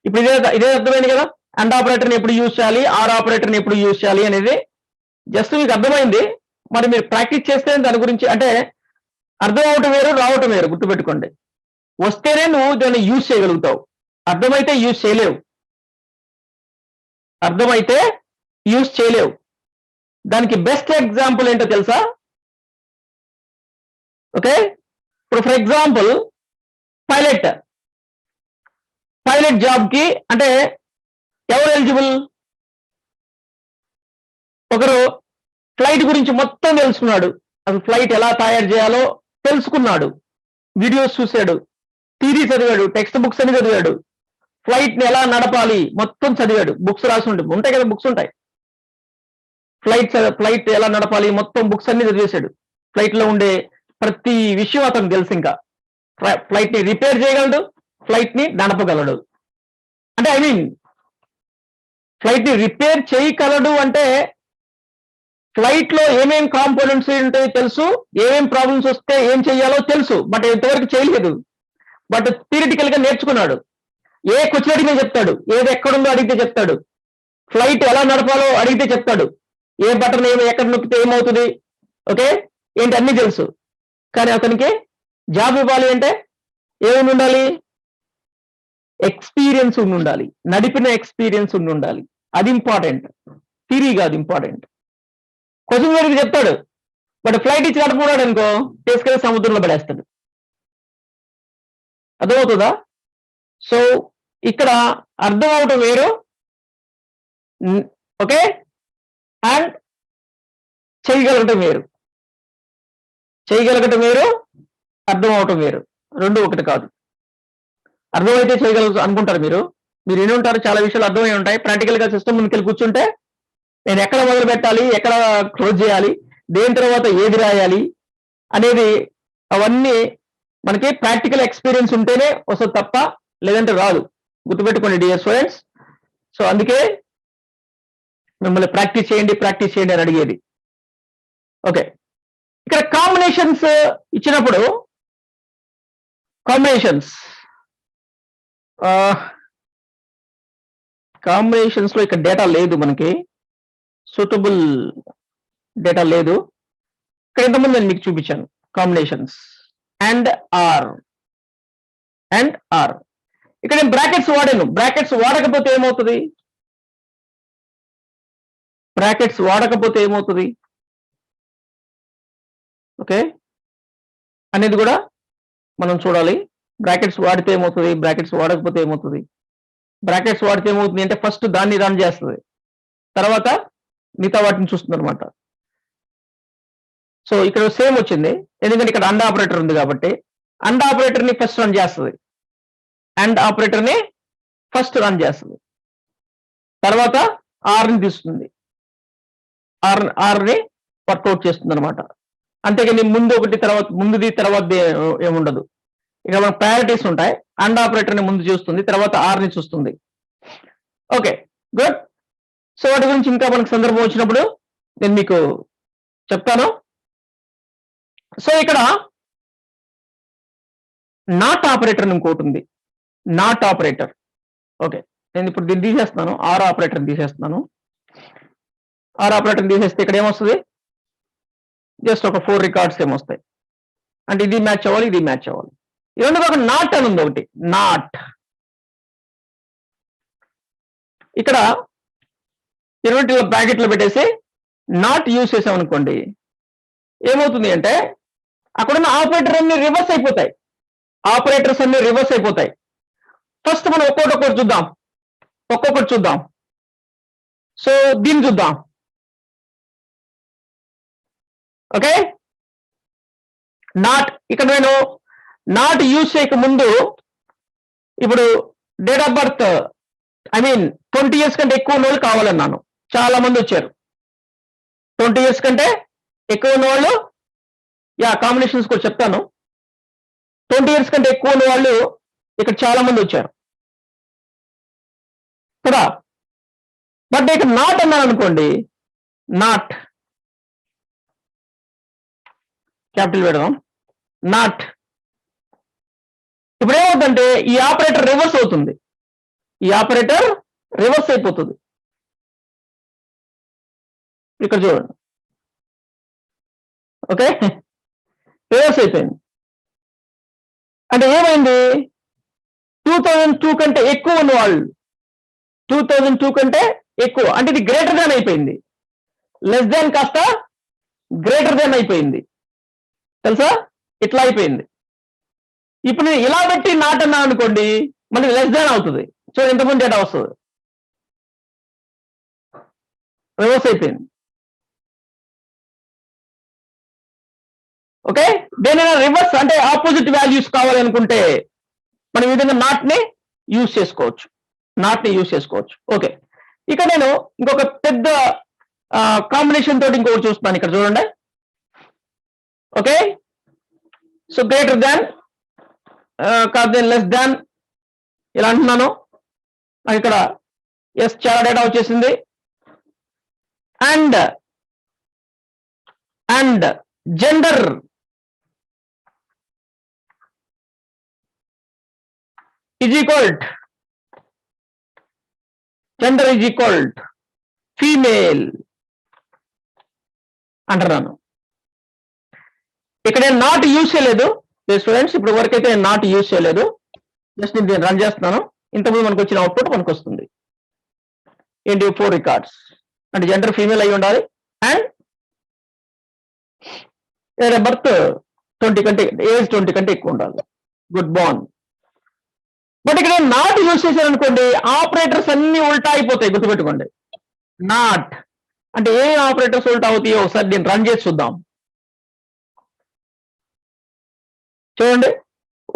Speaker 1: ఇప్పుడు ఇదే అర్థమైంది కదా, అండ్ ఆపరేటర్ని ఎప్పుడు యూజ్ చేయాలి, ఆర్ ఆపరేటర్ని ఎప్పుడు యూజ్ చేయాలి అనేది జస్ట్ మీకు అర్థమైంది. మరి మీరు ప్రాక్టీస్ చేస్తే దాని గురించి అంటే అర్థం అవటం వేరు, రావటం వేరు, గుర్తుపెట్టుకోండి. వస్తేనే నువ్వు దాన్ని యూజ్ చేయగలుగుతావు, అర్థమైతే యూజ్ చేయలేవు. అర్థమైతే యూజ్ చేయలేవు. దానికి బెస్ట్ ఎగ్జాంపుల్ ఏంటో తెలుసా? ఓకే, ఇప్పుడు ఫర్ ఎగ్జాంపుల్ పైలట్ జాబ్ కి అంటే ఎవరు ఎలిజిబుల్? ఒకరు ఫ్లైట్ గురించి మొత్తం తెలుసుకున్నాడు, అసలు ఫ్లైట్ ఎలా తయారు చేయాలో తెలుసుకున్నాడు, వీడియోస్ చూశాడు, థియరీ చదివాడు, టెక్స్ట్ బుక్స్ అని చదివాడు, ఫ్లైట్ ని ఎలా నడపాలి మొత్తం చదివాడు, బుక్స్ రాసి ఉంటాయి కదా, బుక్స్ ఉంటాయి. ఫ్లైట్ ఎలా నడపాలి మొత్తం బుక్స్ అన్ని చదివేశాడు. ఫ్లైట్ లో ఉండే ప్రతి విషయం అతను తెలుసు. ఇంకా ఫ్లైట్ ని రిపేర్ చేయగలడు, ఫ్లైట్ ని నడపగలడు. అంటే ఐ మీన్ ఫ్లైట్ ని రిపేర్ చేయగలడు అంటే ఫ్లైట్ లో ఏమేం కాంపోనెంట్స్ ఉంటాయో తెలుసు, ఏమేం ప్రాబ్లమ్స్ వస్తే ఏం చెయ్యాలో తెలుసు. బట్ ఇంతవరకు చేయలేదు. బట్ థియరిటికల్ గా నేర్చుకున్నాడు. ఏ క్వశ్చన్ అడిగితే చెప్తాడు, ఏది ఎక్కడుందో అడిగితే చెప్తాడు, ఫ్లైట్ ఎలా నడపాలో అడిగితే చెప్తాడు, ఏ బటన్ ఎక్కడ నొక్కితే ఏమవుతుంది, ఓకే ఏంటి అన్ని తెలుసు. కానీ అతనికి జాబ్ ఇవ్వాలి అంటే ఏమి ఉండాలి? ఎక్స్పీరియన్స్ ఉండాలి, నడిపిన ఎక్స్పీరియన్స్ ఉండాలి. అది ఇంపార్టెంట్, థియరీ కాదు ఇంపార్టెంట్. క్వశ్చన్ అడిగి చెప్తాడు, బట్ ఫ్లైట్ ఇచ్చి నడుపుకున్నాడు అనుకో, తీసుకెళ్ళి సముద్రంలో పడేస్తాడు. అర్థమవుతుందా? సో ఇక్కడ అర్థం అవటం వేరు, ఓకే, అండ్ చేయగలగటం వేరు. చేయగలగటం వేరు, అర్థం అవటం వేరు, రెండు ఒకటి కాదు. అర్థమైతే చేయగలరు అనుకుంటారు మీరు విని ఉంటారు, చాలా విషయాలు అర్థమై ఉంటాయి. ప్రాక్టికల్ గా సిస్టమ్ ముందుకెళ్ళి కూర్చుంటే నేను ఎక్కడ మొదలు పెట్టాలి, ఎక్కడ క్లోజ్ చేయాలి, దేని తర్వాత ఏది రాయాలి అనేది అవన్నీ మనకి ప్రాక్టికల్ ఎక్స్పీరియన్స్ ఉంటేనే వస్తుంది తప్ప లేదంటే రాదు. గుర్తుపెట్టుకోండి డియర్ స్టూడెంట్స్. సో అందుకే మిమ్మల్ని ప్రాక్టీస్ చేయండి అని అడిగేది. ఓకే, ఇక్కడ కాంబినేషన్స్ ఇచ్చినప్పుడు కాంబినేషన్స్ లో ఇక్కడ డేటా లేదు, మనకి సూటబుల్ డేటా లేదు. ఇక్కడ ఇంతకుముందు నేను మీకు చూపించాను కాంబినేషన్స్ అండ్ ఆర్. ఇక్కడ నేను బ్రాకెట్స్ వాడాను. బ్రాకెట్స్ వాడకపోతే ఏమవుతుంది? ఓకే అనేది కూడా మనం చూడాలి. బ్రాకెట్స్ వాడితే ఏమవుతుంది, బ్రాకెట్స్ వాడకపోతే ఏమవుతుంది. బ్రాకెట్స్ వాడితే ఏమవుతుంది అంటే ఫస్ట్ దాన్ని రన్ చేస్తుంది, తర్వాత మిగతా వాటిని చూస్తుంది అనమాట. సో ఇక్కడ సేమ్ వచ్చింది, ఎందుకంటే ఇక్కడ అండ్ ఆపరేటర్ ఉంది కాబట్టి అండ్ ఆపరేటర్ ని ఫస్ట్ రన్ చేస్తుంది, అండ్ ఆపరేటర్ ని ఫస్ట్ రన్ చేస్తుంది, తర్వాత ఆర్ ని తీస్తుంది, ఆర్ ని వర్కౌట్ చేస్తుంది అనమాట. అంతేగాని ముందు ఒకటి తర్వాత ముందుది తర్వాత ఏముండదు. ఇక్కడ మన ప్రయారిటీస్ ఉంటాయి. అండ్ ఆపరేటర్ ని ముందు చూస్తుంది, తర్వాత ఆర్ ని చూస్తుంది. Okay, good. సో వాటి గురించి ఇంకా మనకు సందర్భం వచ్చినప్పుడు నేను మీకు చెప్తాను. సో ఇక్కడ నాట్ ఆపరేటర్ ఇంకోటి ఉంది, నాట్ ఆపరేటర్. ఓకే, నేను ఇప్పుడు దీన్ని తీసేస్తున్నాను, ఆర్ ఆపరేటర్ తీసేస్తున్నాను. ఆర్ ఆపరేటర్ తీసేస్తే ఇక్కడ ఏమొస్తుంది, జస్ట్ ఒక 4 రికార్డ్స్ ఏమొస్తాయి. అంటే ఇది మ్యాచ్ అవ్వాలి, ఇది మ్యాచ్ అవ్వాలి. ఇవన్నీ ఒక నాట్ అని ఉంది ఒకటి, నాట్. ఇక్కడ 20 బ్రాకెట్లు పెట్టేసి నాట్ యూజ్ చేసాం అనుకోండి, ఏమవుతుంది అంటే అక్కడున్న ఆపరేటర్ అన్ని రివర్స్ అయిపోతాయి, ఆపరేటర్స్ అన్ని రివర్స్ అయిపోతాయి. ఫస్ట్ మనం ఒక్కొక్కటి చూద్దాం. సో దీన్ని చూద్దాం. Okay, not. ఇక్కడ నేను నాట్ యూజ్ చేయక ముందు ఇప్పుడు డేట్ ఆఫ్ బర్త్ 20 years కంటే ఎక్కువ ఉన్న వాళ్ళు కావాలన్నాను. చాలా మంది వచ్చారు. 20 years కంటే ఎక్కువ ఉన్న వాళ్ళు, కాంబినేషన్స్ కూడా చెప్తాను. 20 years కంటే ఎక్కువ ఉన్న వాళ్ళు ఇక్కడ చాలా మంది వచ్చారు కదా. బట్ ఇక్కడ నాట్ అన్నాను అనుకోండి, నాట్ క్యాపిటల్ పెడదాం, నాట్. ఇప్పుడు ఏమవుతుందంటే ఈ ఆపరేటర్ రివర్స్ అవుతుంది, ఈ ఆపరేటర్ రివర్స్ అయిపోతుంది. ఇక్కడ చూడండి, ఓకే, రివర్స్ అయిపోయింది. అంటే ఏమైంది, 2002 కంటే ఎక్కువ ఉన్న వాళ్ళు, 2002 కంటే ఎక్కువ, అంటే ఇది గ్రేటర్ దాన్ అయిపోయింది. లెస్ దాన్ కాస్త గ్రేటర్ దాన్ అయిపోయింది, తెలుసా, ఇట్లా అయిపోయింది. ఇప్పుడు నేను ఇలా పెట్టి నాట్ అన్నా అనుకోండి, మళ్ళీ లెస్ దాన్ అవుతుంది. సో ఇంతకుముందు డేటా వస్తుంది, రివర్స్ అయిపోయింది. ఓకే, దేనైనా రివర్స్ అంటే ఆపోజిట్ వాల్యూస్ కావాలనుకుంటే మనం ఈ విధంగా నాట్ ని యూజ్ చేసుకోవచ్చు. ఓకే, ఇక నేను ఇంకొక పెద్ద కాంబినేషన్ తోటి ఇంకొకటి చూస్తున్నాను. ఇక్కడ చూడండి, ఓకే. సో గ్రేటర్ దాన్ కాదు, లెస్ దాన్ ఇలా అంటున్నాను. నాకు ఇక్కడ ఎస్ చాలా డేటా వచ్చేసింది. And gender is equal female అంటున్నాను. ఇక్కడ నేను నాట్ యూజ్ చేయలేదు స్టూడెంట్స్, ఇప్పుడు వరకు అయితే నేను నాట్ యూజ్ చేయలేదు. జస్ట్ నేను రన్ చేస్తున్నాను. ఇంతకుముందు మనకు వచ్చిన అవుట్పుట్ మనకు వస్తుంది. ఏంటి, 4 రికార్డ్స్. అంటే జెండర్ ఫీమేల్ అయి ఉండాలి, అండ్ బర్త్ 20 కంటే ఏజ్ 20 కంటే ఎక్కువ ఉండాలి. గుడ్, బాన్. బట్ ఇక్కడ నాట్ యూజ్ చేశాను అనుకోండి, ఆపరేటర్స్ అన్ని ఉల్టా అయిపోతాయి, గుర్తుపెట్టుకోండి. నాట్ అంటే ఏ ఆపరేటర్స్ ఉల్టా అవుతాయో ఒకసారి నేను రన్ చేసి చూద్దాం. చూడండి,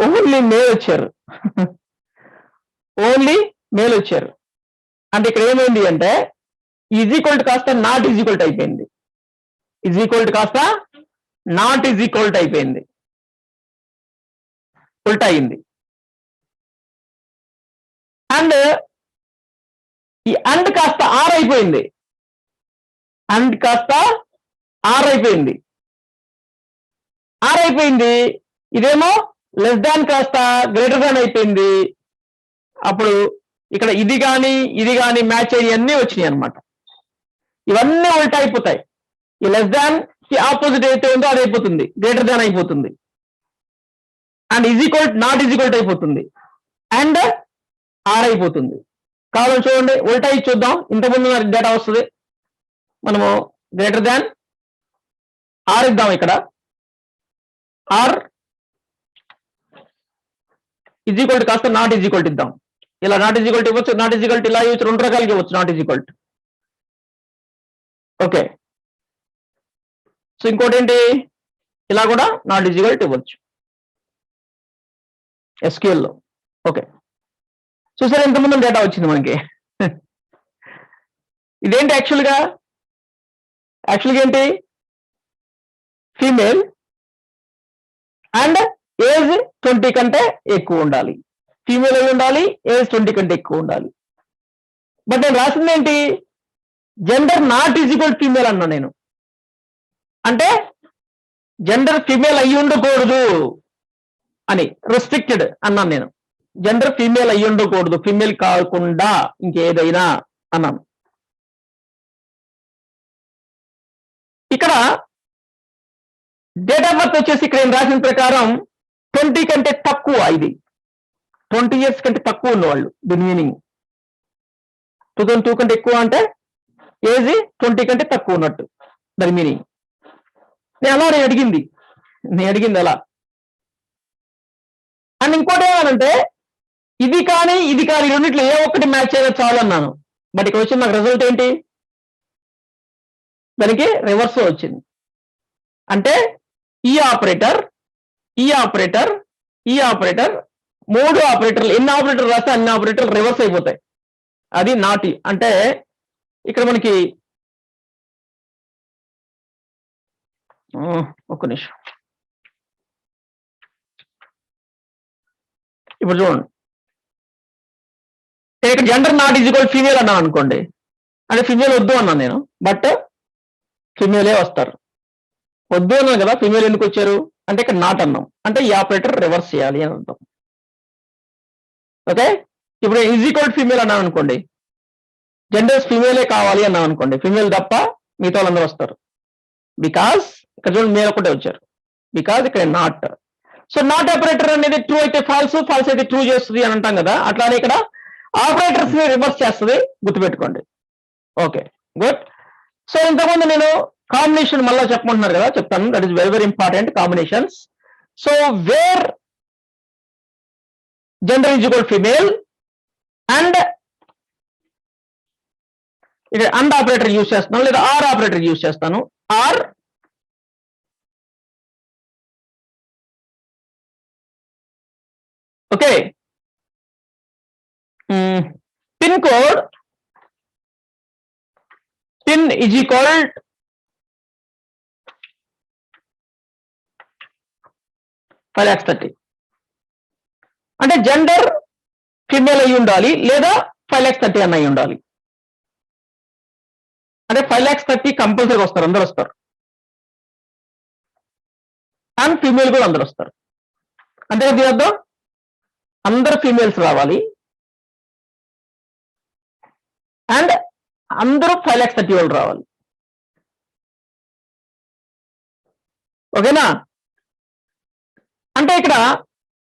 Speaker 1: ఓన్లీ మేల్ వచ్చారు. అంటే ఇక్కడ ఏమైంది అంటే ఈజ్ ఈక్వల్ కాస్త నాట్ ఈజ్ ఈక్వల్ అయిపోయింది, ఈజ్ ఈక్వల్ కాస్త నాట్ ఈజ్ ఈక్వల్ అయిపోయింది, ఉల్టా అయింది. అండ్ ఈ అండ్ కాస్త ఆర్ అయిపోయింది, ఇదేమో లెస్ దాన్ కాస్త గ్రేటర్ దాన్ అయిపోయింది. అప్పుడు ఇక్కడ ఇది కానీ మ్యాచ్ అయ్యి అన్నీ వచ్చినాయి అనమాట. ఇవన్నీ ఉల్టా అయిపోతాయి. ఈ లెస్ దాన్ కి ఆపోజిట్ అయితే ఉందో అది అయిపోతుంది, గ్రేటర్ దాన్ అయిపోతుంది. And is equal not is equal అయిపోతుంది, అండ్ ఆర్ అయిపోతుంది. కావాలని చూడండి, ఉల్టా ఇచ్చి చూద్దాం. ఇంతకుముందు డేటా వస్తుంది, మనము గ్రేటర్ దాన్ ఆర్ ఇద్దాం. ఇక్కడ ఆర్ ఈజ్ ఈక్వల్ టు కాస్త నాట్ ఈజ్ ఈక్వల్ టు ఇద్దాం. ఇలా నాట్ ఈజ్ ఈక్వల్ టు ఇవ్వచ్చు, నాట్ ఈజ్ ఈక్వల్ టు ఇలా ఇవ్వచ్చు, 2 రకాలుగా ఇవ్వచ్చు not is equal to. Okay, so ఇంకోటి ఏంటి, ఇలా కూడా నాట్ ఈజ్ ఈక్వల్ టు ఇవ్వచ్చు SQL లో. ఓకే, చూసారా ఎంతమంది డేటా వచ్చింది మనకి. ఇదేంటి యాక్చువల్గా ఏంటి, ఫీమేల్ అండ్ ఏజ్ 20 కంటే ఎక్కువ ఉండాలి. ఫీమేల్ అయి ఉండాలి, ఏజ్ 20 కంటే ఎక్కువ ఉండాలి. బట్ నేను రాసింది ఏంటి, gender not is equal female అన్నా నేను. అంటే జెండర్ ఫీమేల్ అయ్యి ఉండకూడదు అని రెస్ట్రిక్టెడ్ అన్నాను నేను. జెండర్ ఫీమేల్ అయ్యి ఉండకూడదు, ఫీమేల్ కాకుండా ఇంకేదైనా అన్నాను. ఇక్కడ డేట్ ఆఫ్ బర్త్ వచ్చేసి ఇక్కడ నేను రాసిన ప్రకారం 20 కంటే తక్కువ, ఇది 20 years కంటే తక్కువ ఉన్నవాళ్ళు. దీని మీనింగ్ 2002 కంటే ఎక్కువ అంటే ఏజ్ 20 కంటే తక్కువ ఉన్నట్టు దాని మీనింగ్. నేను అడిగింది అలా. అండ్ ఇంకోటి ఏమనంటే ఇది కానీ రెండిట్లో ఏ ఒక్కటి మ్యాచ్ అయినా చాలు అన్నాను. బట్ ఇక్కడ వచ్చిన నాకు రిజల్ట్ ఏంటి, దానికి రివర్స్ వచ్చింది. అంటే ఈ ఆపరేటర్ 3 ఆపరేటర్లు, ఎన్ని ఆపరేటర్లు రాస్తే అన్ని ఆపరేటర్లు రివర్స్ అయిపోతాయి. అది నాట్. అంటే ఇక్కడ మనకి ఒక్క నిమిషం, ఇప్పుడు చూడండి, ఇక్కడ gender not is equal female అన్నాను అనుకోండి, అంటే ఫీమేల్ వద్దు అన్నాను నేను, బట్ ఫీమేలే వస్తారు. వద్దు అన్నాను కదా, ఫీమేల్ ఎందుకు వచ్చారు అంటే ఇక్కడ నాట్ అన్నాం, అంటే ఈ ఆపరేటర్ రివర్స్ చేయాలి అని అర్థం. ఓకే, ఇప్పుడు ఈజ్ ఈక్వల్ ఫీమేల్ అన్నాను అనుకోండి, జెండర్స్ ఫీమేలే కావాలి అన్నాం అనుకోండి, ఫీమేల్ తప్ప మిగతా వాళ్ళందరూ వస్తారు. బికాస్ ఇక్కడ చూడండి మేల్ ఒకటే వచ్చారు, బికాస్ ఇక్కడ నాట్. సో నాట్ ఆపరేటర్ అనేది ట్రూ అయితే ఫాల్స్ అయితే ట్రూ చేస్తుంది అని అంటాం కదా, అట్లానే ఇక్కడ ఆపరేటర్స్ ని రివర్స్ చేస్తుంది, గుర్తుపెట్టుకోండి. Okay, good. సో ఇంతకుముందు నేను కాంబినేషన్ మళ్ళీ చెప్పమంటున్నారు కదా, చెప్తాను. That is very very important, combinations. So where gender is equal female and ఇక్కడ అండ్ ఆపరేటర్ యూజ్ చేస్తున్నాను, లేదా ఆర్ ఆపరేటర్ యూజ్ చేస్తాను. Or okay, pin code pin is equal $5,30,000. అంటే జెండర్ ఫీమేల్ అయి ఉండాలి, లేదా 5,30,000 అని అయి ఉండాలి. అంటే 5,30,000 కంపల్సరీ వస్తారు, అందరు వస్తారు. అండ్ ఫీమేల్ కూడా అందరు వస్తారు. అంతే కదా అర్థం, అందరు ఫీమేల్స్ రావాలి అండ్ అందరూ 5,30,000 వాళ్ళు రావాలి. ఓకేనా, అంటే ఇక్కడ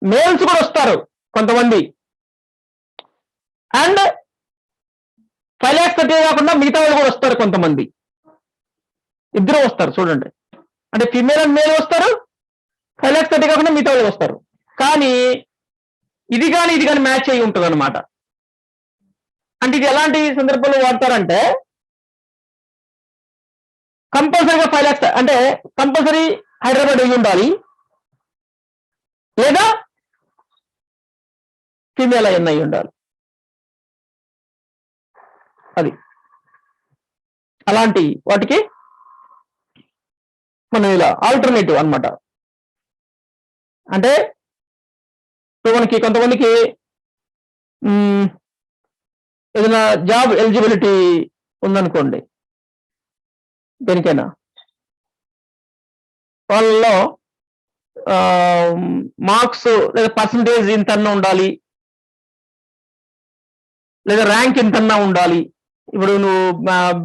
Speaker 1: మేల్స్ కూడా వస్తారు కొంతమంది, అండ్ 5,30,000 కాకుండా మిగతా వాళ్ళు కూడా వస్తారు కొంతమంది, ఇద్దరు వస్తారు. చూడండి, అంటే ఫీమేల్ అండ్ మేల్ వస్తారు, 5,30,000 కాకుండా మిగతా వాళ్ళు వస్తారు. కానీ ఇది కానీ మ్యాచ్ అయ్యి ఉంటుంది అనమాట. అంటే ఇది ఎలాంటి సందర్భంలో వాడతారంటే కంపల్సరీగా 5,00,000 అంటే కంపల్సరీ హైదరాబాద్ అయ్యి ఉండాలి, లేదా ఫీమేల్ అయి ఉండాలి. అది అలాంటి వాటికి మనం ఇలా ఆల్టర్నేటివ్ అన్నమాట. అంటే ఇప్పుడు మనకి కొంతమందికి ఏదైనా జాబ్ ఎలిజిబిలిటీ ఉందనుకోండి, దేనికైనా వాళ్ళలో మార్క్స్ లేదా పర్సంటేజ్ ఇంతన్నా ఉండాలి, లేదా ర్యాంక్ ఇంతన్నా ఉండాలి. ఇప్పుడు నువ్వు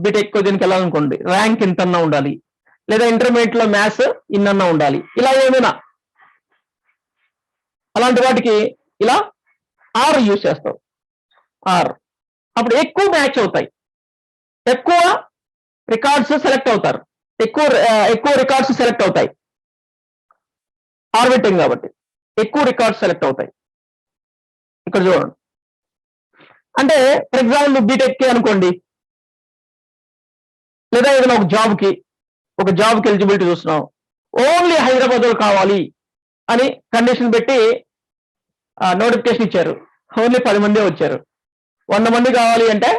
Speaker 1: బీటెక్ దీనికి వెళ్ళాలనుకోండి, ర్యాంక్ ఇంతన్నా ఉండాలి, లేదా ఇంటర్మీడియట్ లో మ్యాథ్స్ ఇన్నన్నా ఉండాలి. ఇలా ఏమైనా అలాంటి వాటికి ఇలా ఆర్ యూజ్ చేస్తావు. ఆర్ అప్పుడు ఎక్కువ మ్యాచ్ అవుతాయి, ఎక్కువ రికార్డ్స్ సెలెక్ట్ అవుతారు, ఎక్కువ రికార్డ్స్ సెలెక్ట్ అవుతాయి. ఆర్బిటింగ్ కాబట్టి ఎక్కువ రికార్డ్స్ సెలెక్ట్ అవుతాయి. ఇక్కడ చూడండి. అంటే ఫర్ ఎగ్జాంపుల్ బీటెక్ కి అనుకోండి, లేదా ఏదైనా ఒక జాబ్కి ఎలిజిబిలిటీ చూస్తున్నాం, ఓన్లీ హైదరాబాద్ కావాలి అని కండిషన్ పెట్టి నోటిఫికేషన్ ఇచ్చారు. ఓన్లీ 10 మందే వచ్చారు. 100 మంది కావాలి అంటే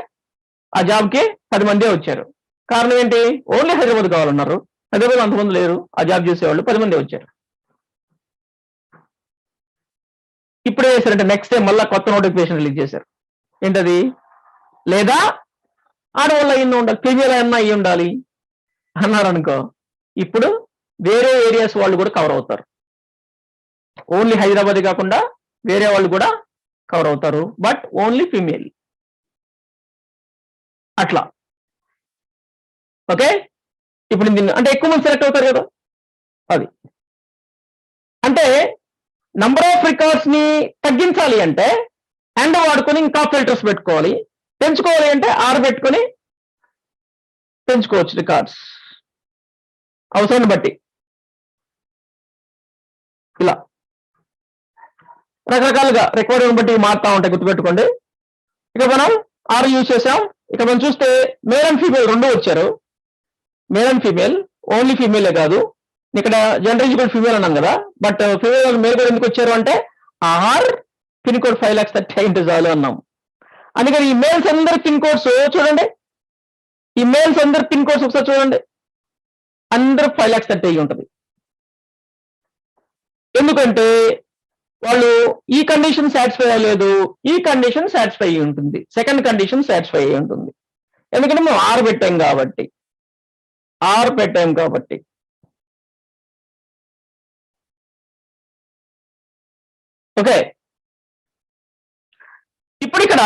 Speaker 1: ఆ జాబ్కి 10 మందే వచ్చారు. కారణం ఏంటి? ఓన్లీ హైదరాబాద్ కావాలన్నారు. హైదరాబాద్ అంతమంది లేరు ఆ జాబ్ చేసేవాళ్ళు, 10 మందే వచ్చారు. ఇప్పుడు చేశారంటే నెక్స్ట్ డే మళ్ళీ కొత్త నోటిఫికేషన్ రిలీజ్ చేశారు. ఏంటది? లేదా ఆడవాళ్ళు అయ్యి ఉండాలి, ఫీమేల్ అన్నా అయ్యి ఉండాలి అన్నారు అనుకో, ఇప్పుడు వేరే ఏరియాస్ వాళ్ళు కూడా కవర్ అవుతారు. ఓన్లీ హైదరాబాద్ కాకుండా వేరే వాళ్ళు కూడా కవర్ అవుతారు, బట్ ఓన్లీ ఫీమేల్. అట్లా ఓకే. ఇప్పుడు దీన్ని అంటే ఎక్కువ మంది సెలెక్ట్ అవుతారు కదా, అది అంటే నంబర్ ఆఫ్ రికార్డ్స్ ని తగ్గించాలి అంటే అండ్ వాడుకొని ఇంకా ఫిల్టర్స్ పెట్టుకోవాలి. పెంచుకోవాలి అంటే ఆర్ పెట్టుకొని పెంచుకోవచ్చు రికార్డ్స్ అవసరాన్ని బట్టి. ఇలా రకరకాలుగా రిక్వైర్మెంట్ బట్టి మారుతా ఉంటాయి, గుర్తుపెట్టుకోండి. ఇక మనం ఆర్ యూజ్ చేసాం. ఇక మనం చూస్తే మేల్ అండ్ ఫీమేల్ రెండు వచ్చారు. మేల్ అండ్ ఫీమేల్, ఓన్లీ ఫీమేలే కాదు. ఇక్కడ జనరల్ కూడా ఫీమేల్ అన్నాం కదా, బట్ ఫీమేల్ మేల్ కూడా ఎందుకు వచ్చారు అంటే ఆర్ పిన్ కోడ్ 5,30,000 చాలు అన్నాం. అందుకని ఈ మేల్స్ అందరి పిన్ కోడ్స్ చూడండి, ఈ మేల్స్ అందరి పిన్ కోడ్స్ ఒకసారి చూడండి, అందరూ 5,30,000 ఉంటుంది. ఎందుకంటే వాళ్ళు ఈ కండిషన్ సాటిస్ఫై అవ్వలేదు, ఈ కండిషన్ సాటిస్ఫై అయ్యి ఉంటుంది, సెకండ్ కండిషన్ సాటిస్ఫై అయ్యి ఉంటుంది. ఎందుకంటే మనం ఆర్ పెట్టాం కాబట్టి. ఓకే. ఇప్పుడు ఇక్కడ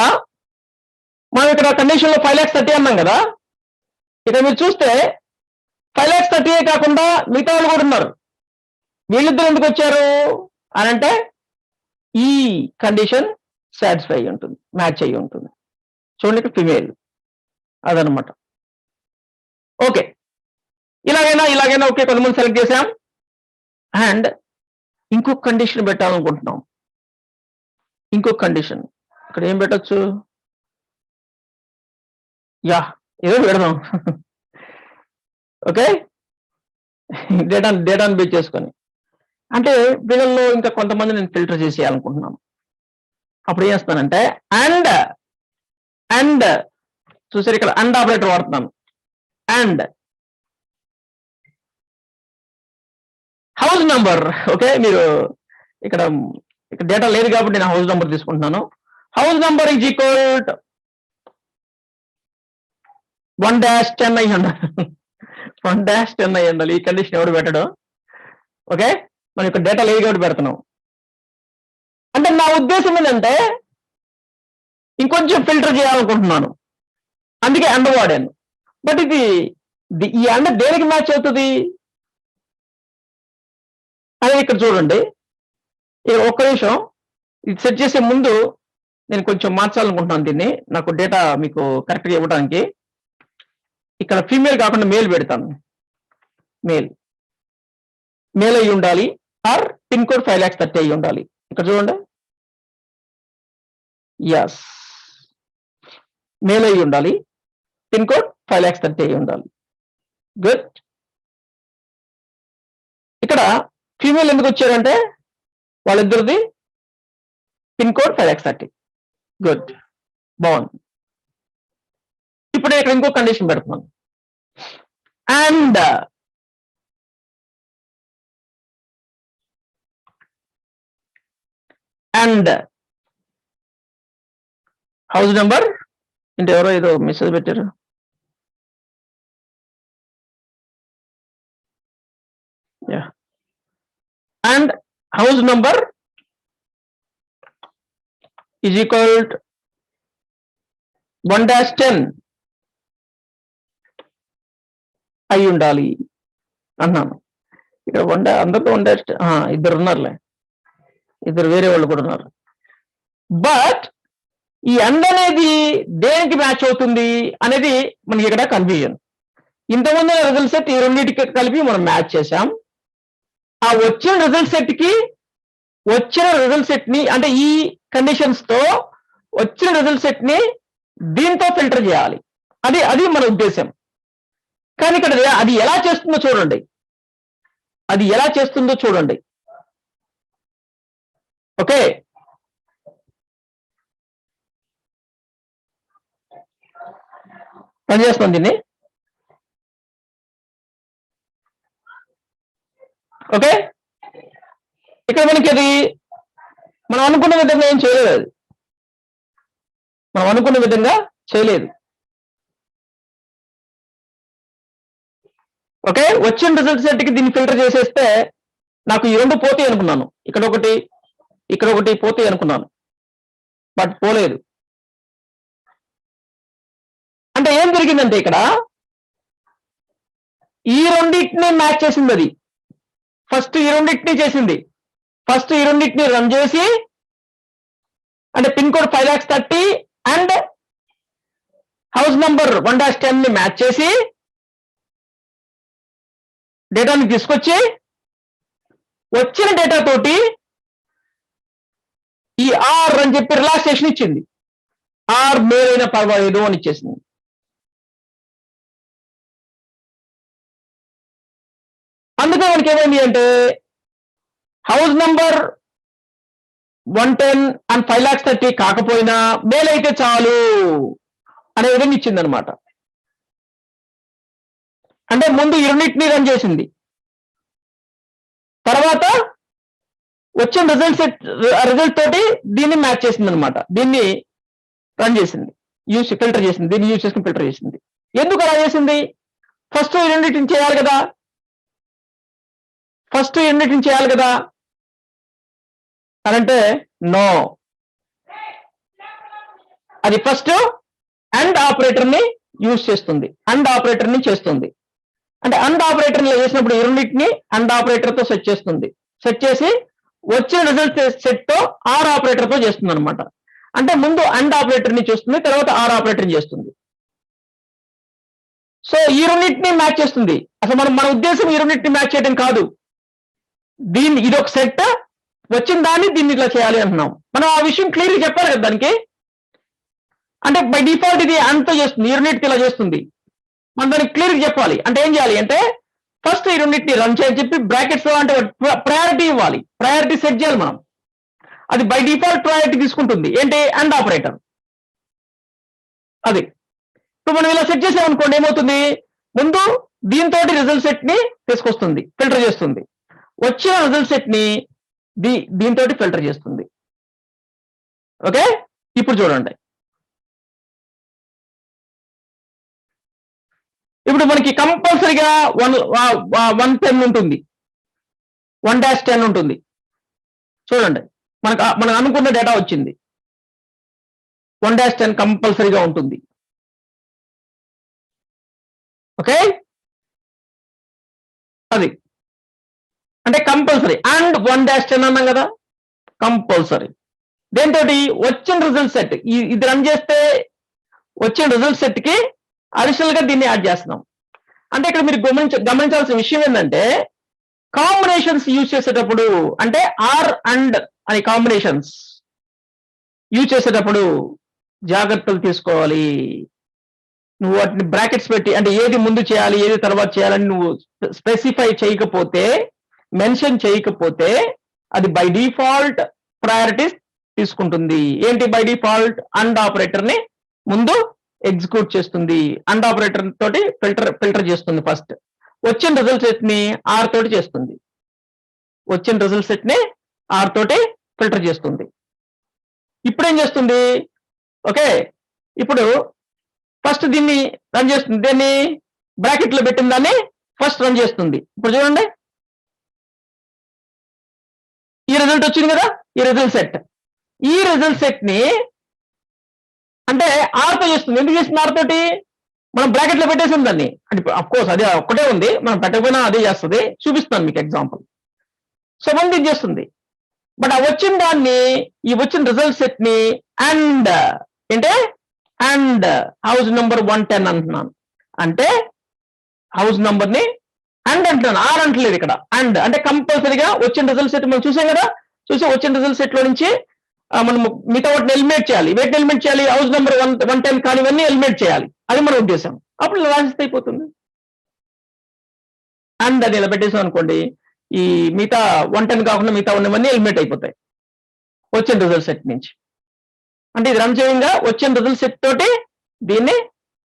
Speaker 1: మనం ఇక్కడ కండిషన్ లో 5,30,000 అన్నాం కదా. ఇక్కడ మీరు చూస్తే 5,30,000 కాకుండా మిగతా వాళ్ళు కూడా ఉన్నారు. వీళ్ళిద్దరు ఎందుకు వచ్చారు అని అంటే ఈ కండిషన్ సాటిస్ఫై అయ్యి ఉంటుంది, మ్యాచ్ అయ్యి ఉంటుంది. చూడండి ఇక్కడ ఫిమేల్, అదనమాట. ఓకే, ఇలాగైనా ఓకే, కొంతమంది సెలెక్ట్ చేసాం. అండ్ ఇంకొక కండిషన్ పెట్టాలనుకుంటున్నాం. ఇంకొక కండిషన్ ఇక్కడ ఏం పెట్టచ్చు? ఏదో పెడదాం. ఓకే, డేటాను బేస్ చేసుకొని, అంటే వీళ్ళల్లో ఇంకా కొంతమంది నేను ఫిల్టర్ చేసేయాలనుకుంటున్నాను. అప్పుడు ఏం చేస్తానంటే అండ్ చూసారు ఇక్కడ అండ్ ఆపరేటర్ వాడుతున్నాను. And house number. ఓకే, మీరు ఇక్కడ డేటా లేదు కాబట్టి నేను హౌస్ నంబర్ తీసుకుంటున్నాను. హౌస్ నంబర్ ఈజ్ ఈక్వల్ 1-10 అయి ఉండాలి. 1-10 అయి ఉండాలి. ఈ కండిషన్ ఎవడు పెట్టడం? ఓకే, మనం ఇక్కడ డేటా లేదు కాబట్టి పెడుతున్నాం. అంటే నా ఉద్దేశం ఏంటంటే ఇంకొంచెం ఫిల్టర్ చేయాలనుకుంటున్నాను, అందుకే అండ్ వాడాను. బట్ ఈ అండ్ దేనికి మ్యాచ్ అవుతుంది అనేది ఇక్కడ చూడండి. ఒక్క నిమిషం, ఇది సెట్ చేసే ముందు నేను కొంచెం మార్చాలనుకుంటున్నాను దీన్ని, నాకు డేటా మీకు కరెక్ట్గా ఇవ్వడానికి. ఇక్కడ ఫీమేల్ కాకుండా మేల్ పెడతాను. మేల్ అయి ఉండాలి, ఆర్ పిన్ కోడ్ 5,30,000 అయి ఉండాలి. ఇక్కడ చూడండి, ఎస్, మేల్ అయి ఉండాలి, పిన్ కోడ్ 5,30,000 అయి ఉండాలి. గుడ్. ఇక్కడ ఫీమేల్ ఎందుకు వచ్చారంటే వాళ్ళిద్దరిది పిన్ కోడ్ 5,30,000. గుడ్, బాగుంది. ఇప్పుడు ఇక్కడ ఇంకో కండిషన్ పెడుతున్నాను. అండ్ హౌస్ నెంబర్ అంటే ఎవరో ఏదో మెసేజ్ పెట్టారు. And house number is equal 1-10 అయి ఉండాలి అన్నాను. ఇక్కడ అందరితో 1-10 ఇద్దరు ఉన్నారులే, ఇద్దరు వేరే వాళ్ళు కూడా ఉన్నారు. బట్ ఈ అండ్ అనేది దేనికి మ్యాచ్ అవుతుంది అనేది మనకి ఇక్కడ కన్ఫ్యూజన్. ఇంతకుముందు రిజల్ట్ సెట్ ఈ రెండింటికి కలిపి మనం మ్యాచ్ చేసాం. ఆ వచ్చిన రిజల్ట్ సెట్ కి వచ్చిన రిజల్ట్ సెట్ ని అంటే ఈ కండిషన్స్ తో వచ్చిన రిజల్ట్ సెట్ ని దీంతో ఫిల్టర్ చేయాలి. అది మన ఉద్దేశం. కానీ ఇక్కడ అది ఎలా చేస్తుందో చూడండి. అది ఎలా చేస్తుందో చూడండి. ఓకే, పనిచేస్తుంది దీన్ని. ఓకే, ఇక్కడ మనకి అది మనం అనుకున్న విధంగా ఏం చేయలేదు. అది మనం అనుకున్న విధంగా చేయలేదు. ఓకే, వచ్చిన రిజల్ట్ సెట్ కి దీన్ని ఫిల్టర్ చేసేస్తే నాకు ఈ రెండు పోతాయి అనుకున్నాను. ఇక్కడ ఒకటి పోతాయి అనుకున్నాను, బట్ పోలేదు. అంటే ఏం జరిగిందంటే ఇక్కడ ఈ రెండింటిని మ్యాచ్ చేసింది. అది ఫస్ట్ ఈ రెండింటిని చేసింది. ఫస్ట్ ఈ రెండింటిని రన్ చేసి అంటే pin code 5,30,000 and house number 1-10 ని మ్యాచ్ చేసి డేటాని తీసుకొచ్చి వచ్చిన డేటా తోటి ఈ ఆర్ అని చెప్పి రిలాక్సేషన్ ఇచ్చింది. ఆర్ మేలైనా పర్వాలేదు అని ఇచ్చేసింది. అందుకే మనకి ఏమైంది అంటే హౌస్ నంబర్ 110 అండ్ 5,30,000 కాకపోయినా మేల్ అయితే చాలు అనే విధంగా ఇచ్చింది అనమాట. అంటే ముందు ఈ రెండింటిని రన్ చేసింది, తర్వాత వచ్చిన రిజల్ట్ తోటి దీన్ని మ్యాచ్ చేసింది అనమాట. దీన్ని రన్ చేసింది, ఫిల్టర్ చేసింది, దీన్ని యూజ్ చేసుకుని ఫిల్టర్ చేసింది. ఎందుకు అలా చేసింది? ఫస్ట్ ఈ రెండింటిని చేయాలి కదా, అనంటే నో, అది ఫస్ట్ అండ్ ఆపరేటర్ ని యూజ్ చేస్తుంది, అండ్ ఆపరేటర్ ని చేస్తుంది. అంటే అండ్ ఆపరేటర్ చేసినప్పుడు ఈ రెండింటిని అండ్ ఆపరేటర్ తో సెట్ చేస్తుంది. సెట్ చేసి వచ్చే రిజల్ట్ సెట్ తో ఆర్ ఆపరేటర్ తో చేస్తుంది అనమాట. అంటే ముందు అండ్ ఆపరేటర్ ని చూస్తుంది, తర్వాత ఆర్ ఆపరేటర్ చేస్తుంది. సో ఈ రెండింటిని మ్యాచ్ చేస్తుంది. అసలు మన ఉద్దేశం ఈ రెండింటిని మ్యాచ్ చేయడం కాదు. ఇది ఒక సెట్, వచ్చిన దాన్ని దీన్ని ఇట్లా చేయాలి అంటున్నాం. మనం ఆ విషయం క్లియర్గా చెప్పాలి కదా దానికి. అంటే బై డిఫాల్ట్ ఇది అంతా చేస్తుంది, ఈ రెండింటికి ఇలా చేస్తుంది. మనం దానికి క్లియర్గా చెప్పాలి. అంటే ఏం చేయాలి అంటే ఫస్ట్ ఈ రెండింటిని రన్ చేయని చెప్పి బ్రాకెట్స్ లో అంటే ప్రయారిటీ ఇవ్వాలి, ప్రయారిటీ సెట్ చేయాలి మనం. అది బై డిఫాల్ట్ ప్రయారిటీ తీసుకుంటుంది. ఏంటి? And operator. అది ఇప్పుడు మనం ఇలా సెట్ చేసామనుకోండి, ఏమవుతుంది? ముందు దీంతో రిజల్ట్ సెట్ ని తీసుకొస్తుంది, ఫిల్టర్ చేస్తుంది. వచ్చిన రిజల్ట్ సెట్ ని దీంతో ఫిల్టర్ చేస్తుంది. ఓకే, ఇప్పుడు చూడండి. ఇప్పుడు మనకి కంపల్సరీగా 110 ఉంటుంది, 1-10 ఉంటుంది. చూడండి, మనకు అనుకున్న డేటా వచ్చింది. 1-10 కంపల్సరీగా ఉంటుంది. ఓకే, అది అంటే కంపల్సరీ. అండ్ 1-10 అన్నాం కదా, కంపల్సరీ. దేంతో? వచ్చిన రిజల్ట్ సెట్, ఇది రన్ చేస్తే వచ్చిన రిజల్ట్ సెట్ కి అడిషనల్ గా దీన్ని యాడ్ చేస్తున్నాం. అంటే ఇక్కడ మీరు గమనించాల్సిన విషయం ఏంటంటే కాంబినేషన్స్ యూజ్ చేసేటప్పుడు, అంటే ఆర్ అండ్ అనే కాంబినేషన్స్ యూజ్ చేసేటప్పుడు జాగ్రత్తలు తీసుకోవాలి. నువ్వు వాటిని బ్రాకెట్స్ పెట్టి, అంటే ఏది ముందు చేయాలి ఏది తర్వాత చేయాలని నువ్వు స్పెసిఫై చేయకపోతే, మెన్షన్ చేయకపోతే, అది బై డిఫాల్ట్ ప్రయారిటీస్ తీసుకుంటుంది. ఏంటి బై డిఫాల్ట్? అండ్ ఆపరేటర్ ని ముందు ఎగ్జిక్యూట్ చేస్తుంది. అండ్ ఆపరేటర్ తోటి ఫిల్టర్ చేస్తుంది. ఫస్ట్ వచ్చిన రిజల్ట్ సెట్ ని ఆర్ తోటి చేస్తుంది. వచ్చిన రిజల్ట్ సెట్ ని ఆర్ తోటి ఫిల్టర్ చేస్తుంది. ఇప్పుడు ఏం చేస్తుంది? ఓకే, ఇప్పుడు ఫస్ట్ దీన్ని రన్ చేస్తుంది. దీన్ని బ్రాకెట్ లో పెట్టిన దాన్ని ఫస్ట్ రన్ చేస్తుంది. ఇప్పుడు చూడండి, ఈ రిజల్ట్ వచ్చింది కదా, ఈ రిజల్ట్ సెట్ ని అంటే ఆర్తో చేస్తుంది. ఎందుకు చేస్తుంది ఆర్ తోటి? మనం బ్రాకెట్ లో పెట్టేసింది దాన్ని. అంటే అఫ్ కోర్స్ అదే ఒక్కటే ఉంది, మనం పెట్టకపోయినా అదే చేస్తుంది. చూపిస్తాను మీకు ఎగ్జాంపుల్. సో మనం ఇది చేస్తుంది. బట్ ఆ వచ్చిన దాన్ని, ఈ వచ్చిన రిజల్ట్ సెట్ ని అండ్ ఏంటే అండ్ హౌస్ నంబర్ 110 అంటున్నాను. అంటే హౌస్ నంబర్ ని అండ్ అంటున్నాను, ఆర్ అంటలేదు ఇక్కడ. అండ్ అంటే కంపల్సరీగా వచ్చిన రిజల్ట్ సెట్ మనం చూసాం కదా. సో చూసి వచ్చిన రిజల్ట్ సెట్ లో నుంచి మనం మిగతా వాటిని ఎలిమినేట్ చేయాలి. వేటిని ఎలిమినేట్ చేయాలి? హౌస్ నెంబర్ 110 కానివన్నీ ఎలిమినేట్ చేయాలి. అది మన ఉద్దేశం. అప్పుడు రాసిస్తే అయిపోతుంది. అండ్ అది ఇలా పెట్టేసాం అనుకోండి, ఈ మిగతా 110 కాకుండా మిగతా ఉన్నవన్నీ ఎలిమినేట్ అయిపోతాయి వచ్చిన రిజల్ట్ సెట్ నుంచి. అంటే ఇది రన్ చేయంగా వచ్చిన రిజల్ట్ సెట్ తోటి దీన్ని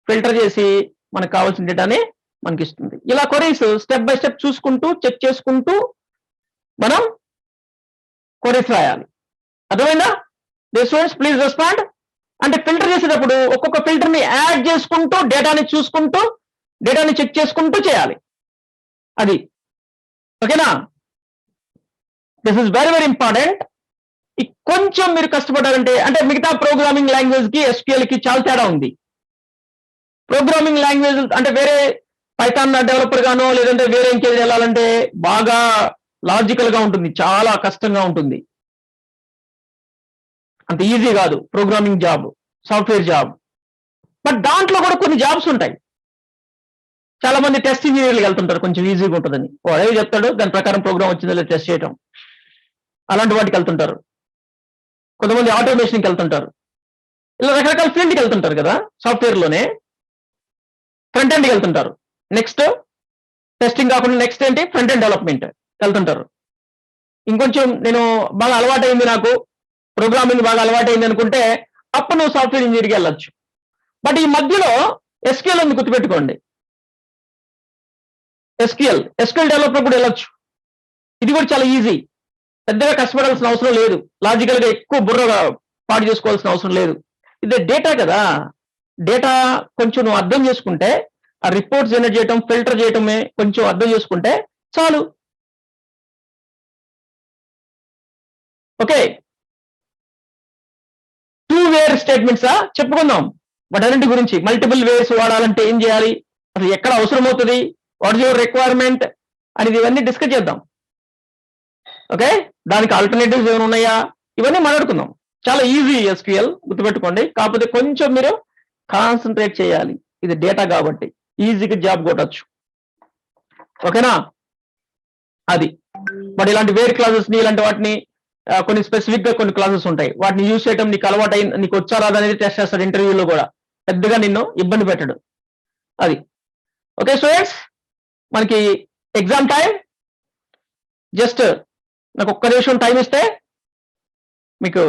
Speaker 1: ఫిల్టర్ చేసి మనకు కావాల్సిన డేటాని మనకి ఇస్తుంది. ఇలా క్వరీస్ స్టెప్ బై స్టెప్ చూసుకుంటూ చెక్ చేసుకుంటూ మనం క్వరీస్ రాయాలి. అర్థమైందా? Students please respond. అంటే ఫిల్టర్ చేసేటప్పుడు ఒక్కొక్క ఫిల్టర్ ని యాడ్ చేసుకుంటూ డేటాని చూసుకుంటూ డేటాని చెక్ చేసుకుంటూ చేయాలి. అది ఓకేనా? This is very very important. కొంచెం మీరు కష్టపడారంటే, అంటే మిగతా ప్రోగ్రామింగ్ లాంగ్వేజ్ కి SQL కి చాలా తేడా ఉంది. ప్రోగ్రామింగ్ లాంగ్వేజ్ అంటే వేరే పైథాన్ డెవలపర్ గానో లేదంటే వేరే ఇంకేది వెళ్ళాలంటే బాగా లాజికల్ గా ఉంటుంది, చాలా కష్టంగా ఉంటుంది, అంత ఈజీ కాదు programming job, software job. But దాంట్లో కూడా కొన్ని జాబ్స్ ఉంటాయి. చాలా మంది టెస్ట్ ఇంజనీర్లు వెళ్తుంటారు, కొంచెం ఈజీగా ఉంటుందని. అదే చెప్తాడు, దాని ప్రకారం ప్రోగ్రామ్ వచ్చిందో లేదా టెస్ట్ చేయటం, అలాంటి వాటికి వెళ్తుంటారు. కొంతమంది ఆటోమేషన్కి వెళ్తుంటారు. ఇలా రకరకాల ఫీల్డ్కి వెళ్తుంటారు కదా. సాఫ్ట్వేర్ లోనే ఫ్రంట్ ఎండ్కి వెళ్తుంటారు. నెక్స్ట్ టెస్టింగ్ కాకుండా నెక్స్ట్ ఏంటి, ఫ్రంట్ ఎండ్ డెవలప్మెంట్ వెళ్తుంటారు. ఇంకొంచెం నేను బాగా అలవాటైంది, నాకు ప్రోగ్రామింగ్ బాగా అలవాటైంది అనుకుంటే అప్పుడు నువ్వు సాఫ్ట్వేర్ ఇంజనీర్కి వెళ్ళొచ్చు. బట్ ఈ మధ్యలో SQL ఉంది, గుర్తుపెట్టుకోండి. SQL డెవలపర్ కూడా వెళ్ళొచ్చు. ఇది కూడా చాలా ఈజీ, పెద్దగా కష్టపడాల్సిన అవసరం లేదు, లాజికల్ గా ఎక్కువ బుర్రగా పాడు చేసుకోవాల్సిన అవసరం లేదు. ఇది డేటా కదా, డేటా కొంచెం నువ్వు అర్థం చేసుకుంటే, ఆ రిపోర్ట్ జనరేట్ చేయటం, ఫిల్టర్ చేయటమే కొంచెం అర్థం చేసుకుంటే చాలు. ఓకే, 2 వేర్ స్టేట్మెంట్సా చెప్పుకుందాం. వాటన్నింటి గురించి మల్టిపుల్ వేర్స్ వాడాలంటే ఏం చేయాలి, అసలు ఎక్కడ అవసరం అవుతుంది, వాట్ ఇస్ యువర్ రిక్వైర్మెంట్ అనేది ఇవన్నీ డిస్కస్ చేద్దాం. ఓకే, దానికి ఆల్టర్నేటివ్స్ ఏమైనా ఉన్నాయా, ఇవన్నీ మాట్లాడుకుందాం. చాలా ఈజీ SQL, గుర్తుపెట్టుకోండి. కాకపోతే కొంచెం మీరు కాన్సన్ట్రేట్ చేయాలి, ఇది డేటా కాబట్టి ఈజీగా జాబ్ కొట్టచ్చు. ఓకేనా? అది బట్ ఇలాంటి వేర్ క్లాసెస్ ని, ఇలాంటి వాటిని కొన్ని స్పెసిఫిక్ గా కొన్ని క్లాసెస్ ఉంటాయి, వాటిని యూజ్ చేయడం నీకు అలవాటు నీకు వచ్చా రాదా అనేది టెస్ట్ చేస్తాడు ఇంటర్వ్యూలో కూడా, పెద్దగా నిన్ను ఇబ్బంది పెట్టడు. అది ఓకే స్టూడెంట్స్, మనకి ఎగ్జామ్ టైం. జస్ట్ నాకు ఒక్క నిమిషం టైం ఇస్తే మీకు